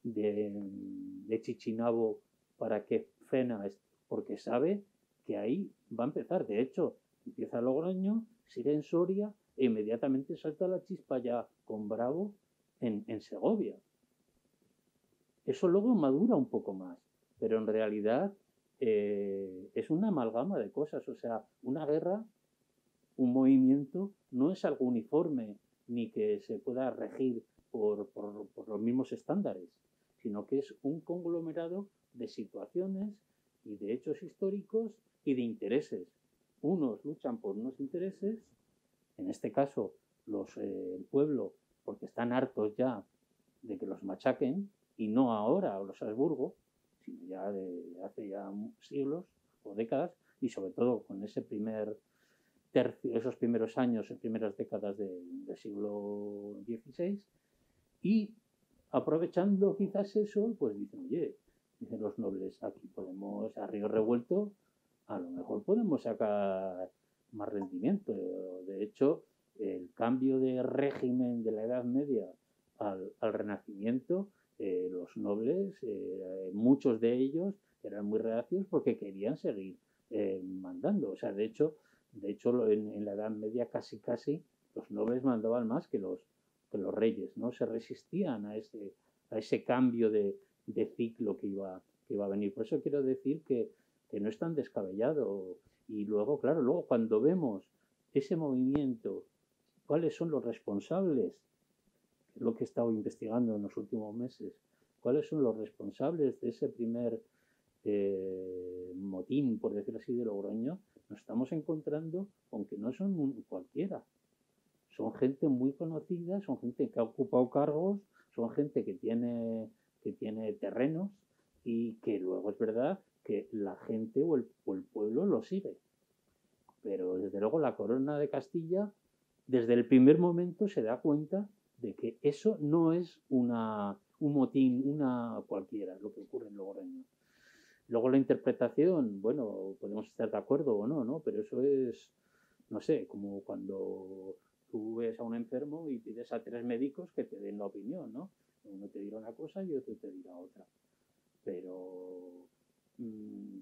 de Chichinabo para que frena esto? Porque sabe que ahí va a empezar. De hecho, empieza Logroño, sigue en Soria e inmediatamente salta la chispa ya con Bravo en Segovia. Eso luego madura un poco más, pero en realidad es una amalgama de cosas. O sea, una guerra, un movimiento, no es algo uniforme ni que se pueda regir por los mismos estándares, sino que es un conglomerado de situaciones y de hechos históricos y de intereses. Unos luchan por unos intereses, en este caso el pueblo, porque están hartos ya de que los machaquen, y no ahora los Habsburgo, sino ya de hace ya siglos o décadas, y sobre todo con ese primer tercio, esos primeros años, primeras décadas del siglo XVI, y aprovechando quizás eso, pues dicen, oye, dicen los nobles, aquí podemos, a río revuelto, a lo mejor podemos sacar más rendimiento. De hecho, el cambio de régimen de la Edad Media al Renacimiento, los nobles, muchos de ellos eran muy reacios porque querían seguir mandando. O sea, de hecho en la Edad Media casi los nobles mandaban más que los reyes, ¿no? Se resistían a ese cambio de ciclo que iba a venir. Por eso quiero decir que no es tan descabellado. Y luego, claro, cuando vemos ese movimiento, cuáles son los responsables, es lo que he estado investigando en los últimos meses, cuáles son los responsables de ese primer motín, por decirlo así, de Logroño, nos estamos encontrando con que no son cualquiera. Son gente muy conocida, son gente que ha ocupado cargos, son gente que tiene terrenos y que luego es verdad que la gente o el pueblo lo sigue. Pero desde luego la corona de Castilla, desde el primer momento se da cuenta de que eso no es un motín, una cualquiera, lo que ocurre en Logroño. Luego la interpretación, bueno, podemos estar de acuerdo o no, pero eso es, no sé, como cuando tú ves a un enfermo y pides a 3 médicos que te den la opinión, ¿no? Uno te dirá una cosa y otro te dirá otra. Pero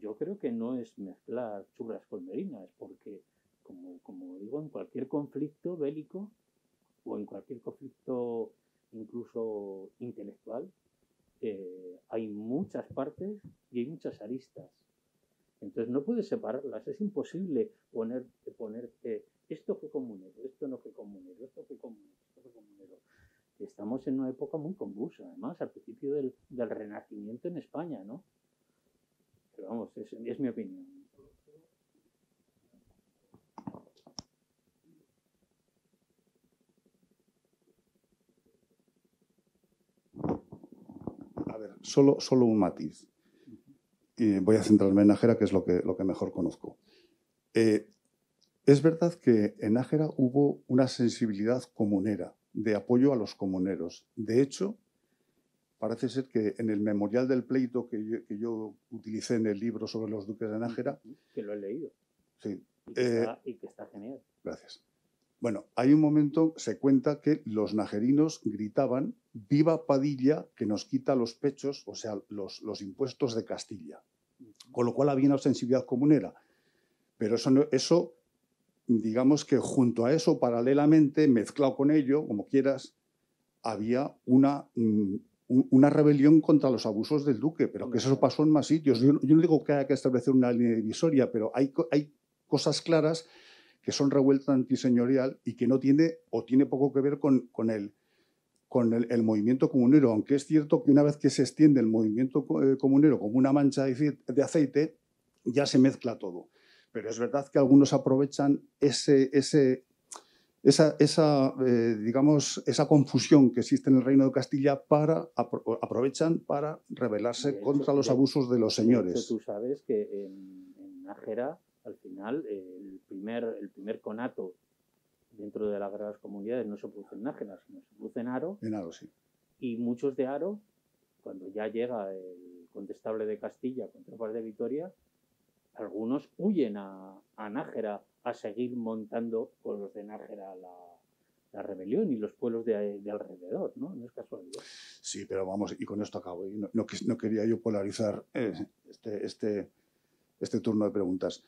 yo creo que no es mezclar churras con merinas, porque, como digo, en cualquier conflicto bélico o en cualquier conflicto incluso intelectual, hay muchas partes y hay muchas aristas. Entonces no puedes separarlas, es imposible ponerte esto fue comunero, esto no fue comunero, esto fue comunero, esto fue comunero. Estamos en una época muy convulsa, además, al principio del Renacimiento en España, ¿no? Pero vamos, es mi opinión. A ver, solo un matiz. Y voy a centrarme en Nájera, que es lo que mejor conozco. Es verdad que en Nájera hubo una sensibilidad comunera, de apoyo a los comuneros. De hecho, parece ser que en el memorial del pleito que yo utilicé en el libro sobre los duques de Nájera... Que lo he leído. Sí. Y que está genial. Gracias. Bueno, hay un momento, se cuenta que los najerinos gritaban «Viva Padilla, que nos quita los pechos», o sea, los impuestos de Castilla. Con lo cual había una sensibilidad comunera. Pero eso, digamos que junto a eso, paralelamente, mezclado con ello, como quieras, había un una rebelión contra los abusos del duque, pero que eso pasó en más sitios. Yo no digo que haya que establecer una línea divisoria, pero hay cosas claras que son revuelta antiseñorial y que no tiene o tiene poco que ver con el movimiento comunero, aunque es cierto que una vez que se extiende el movimiento comunero como una mancha de aceite, ya se mezcla todo. Pero es verdad que algunos aprovechan digamos, esa confusión que existe en el Reino de Castilla aprovechan para rebelarse contra los abusos de los señores. De hecho, tú sabes que en Nájera, al final, el primer conato dentro de la Guerra de las Comunidades no se produce en Nájera, sino se produce en Haro. En Haro, sí. Y muchos de Haro, cuando ya llega el condestable de Castilla con tropas de Vitoria, algunos huyen a Nájera a seguir montando con los de Nájera la rebelión y los pueblos de alrededor, ¿no? No es casualidad. Sí, pero vamos, y con esto acabo. No quería yo polarizar este turno de preguntas.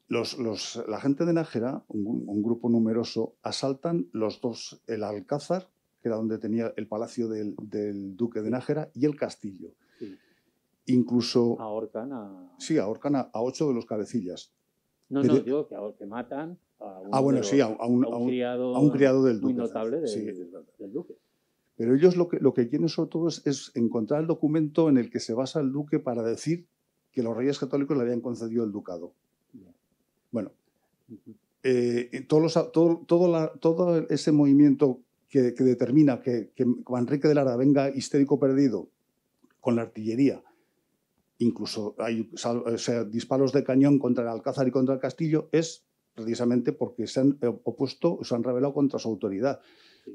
La gente de Nájera, un grupo numeroso, asaltan el Alcázar, que era donde tenía el palacio del duque de Nájera, y el castillo. Sí. Incluso ahorcan a 8 de los cabecillas. Digo que matan a un criado del duque. Muy notable del duque. Pero ellos lo que quieren sobre todo es encontrar el documento en el que se basa el duque para decir que los reyes católicos le habían concedido el ducado. Bueno, todo ese movimiento que determina que Manrique de Lara venga histérico perdido con la artillería, incluso hay disparos de cañón contra el Alcázar y contra el castillo, es precisamente porque se han rebelado contra su autoridad.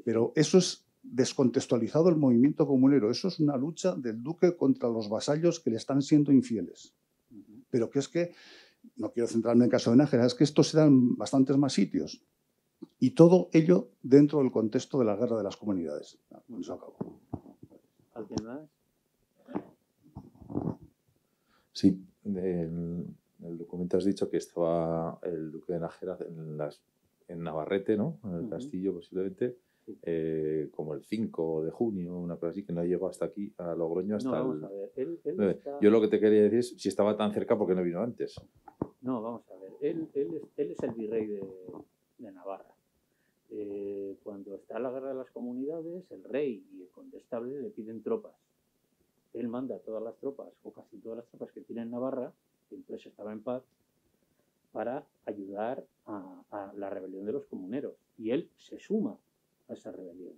Pero eso es descontextualizado el movimiento comunero. Eso es una lucha del duque contra los vasallos que le están siendo infieles. Pero que es que, no quiero centrarme en el caso de Nájera, es que estos se dan en bastantes más sitios. Y todo ello dentro del contexto de la guerra de las comunidades. Con eso acabo. ¿Alguien más? Sí, en el documento has dicho que estaba el duque de Nájera en Navarrete, ¿no? En el castillo posiblemente, como el 5 de junio, una cosa así, que no llegó hasta aquí, a Logroño, hasta vamos a ver. Él está... Yo lo que te quería decir es si estaba tan cerca, ¿por qué no vino antes? No, vamos a ver. Él es el virrey de Navarra. Cuando está la guerra de las comunidades, el rey y el condestable le piden tropas. Él manda todas las tropas, o casi todas las tropas que tiene en Navarra, que entonces estaba en paz, para ayudar a la rebelión de los comuneros. Y él se suma a esa rebelión.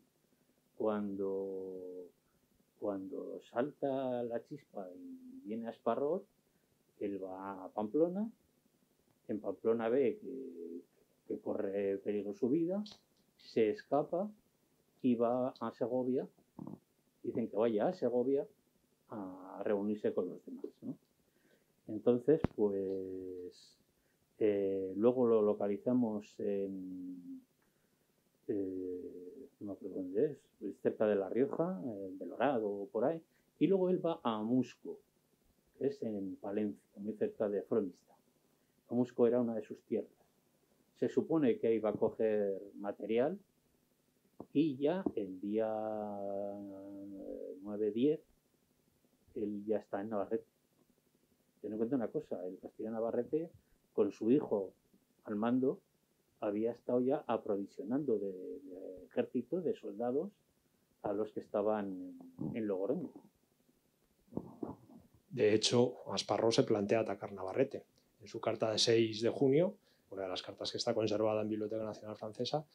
Cuando salta la chispa y viene a Esparrós, él va a Pamplona. En Pamplona ve que corre peligro su vida, se escapa y va a Segovia. Dicen que vaya a Segovia a reunirse con los demás, ¿no? Entonces, pues luego lo localizamos no me acuerdo dónde es cerca de La Rioja, en Belorado o por ahí, y luego él va a Amusco, que es en Palencia, muy cerca de Fronista. Amusco era una de sus tierras. Se supone que iba a coger material y ya el día 9-10 él ya está en Navarrete. Ten en cuenta una cosa, el castillo de Navarrete, con su hijo al mando, había estado ya aprovisionando de ejército, de soldados, a los que estaban en Logroño. De hecho, Asparrós se plantea atacar Navarrete. En su carta de 6 de junio, una de las cartas que está conservada en Biblioteca Nacional Francesa,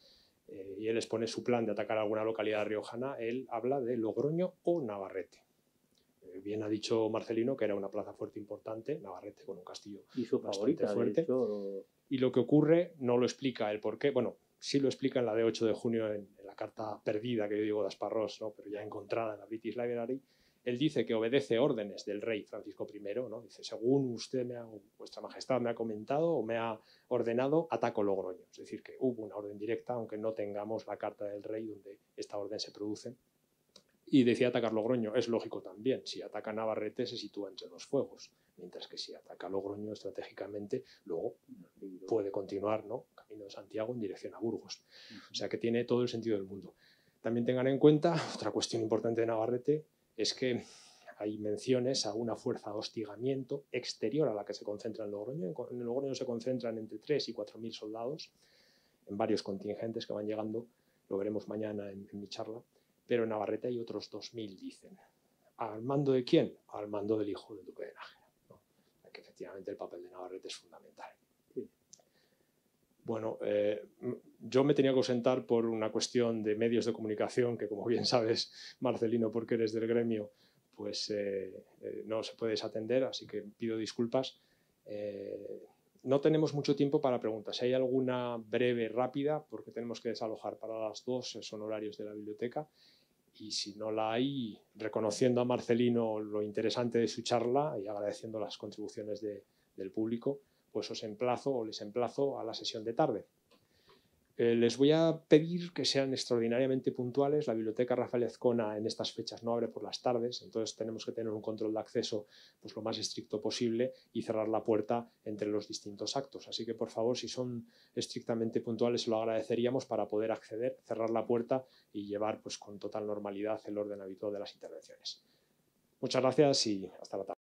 y él expone su plan de atacar alguna localidad riojana, él habla de Logroño o Navarrete. Bien ha dicho Marcelino que era una plaza fuerte importante, Navarrete, con un castillo y su favorita, fuerte. De hecho... Y lo que ocurre no lo explica el porqué. Bueno, sí lo explica en la de 8 de junio, en la carta perdida que yo digo de Asparrós, ¿no? Pero ya encontrada en la British Library. Él dice que obedece órdenes del rey Francisco I, ¿no? Dice, según vuestra majestad me ha comentado o me ha ordenado, ataco Logroño. Es decir, que hubo una orden directa, aunque no tengamos la carta del rey donde esta orden se produce. Y decía atacar Logroño, es lógico también. Si ataca Navarrete se sitúa entre los fuegos, mientras que si ataca Logroño estratégicamente, luego puede continuar, ¿no? Camino de Santiago en dirección a Burgos. O sea que tiene todo el sentido del mundo. También tengan en cuenta, otra cuestión importante de Navarrete, es que hay menciones a una fuerza de hostigamiento exterior a la que se concentra en Logroño. En Logroño se concentran entre 3.000 y 4.000 soldados en varios contingentes que van llegando, lo veremos mañana en mi charla, pero en Navarrete hay otros 2.000, dicen. ¿Al mando de quién? Al mando del hijo del duque de Nájera, ¿no? Que efectivamente el papel de Navarrete es fundamental. Sí. Bueno, yo me tenía que ausentar por una cuestión de medios de comunicación, que como bien sabes, Marcelino, porque eres del gremio, pues no se puede desatender, así que pido disculpas. No tenemos mucho tiempo para preguntas. Si hay alguna breve, rápida, porque tenemos que desalojar para las 2, son horarios de la biblioteca. Y si no la hay, reconociendo a Marcelino lo interesante de su charla y agradeciendo las contribuciones del público, pues os emplazo o les emplazo a la sesión de tarde. Les voy a pedir que sean extraordinariamente puntuales. La Biblioteca Rafael Azcona en estas fechas no abre por las tardes, entonces tenemos que tener un control de acceso pues, lo más estricto posible y cerrar la puerta entre los distintos actos. Así que, por favor, si son estrictamente puntuales, se lo agradeceríamos para poder acceder, cerrar la puerta y llevar pues, con total normalidad el orden habitual de las intervenciones. Muchas gracias y hasta la tarde.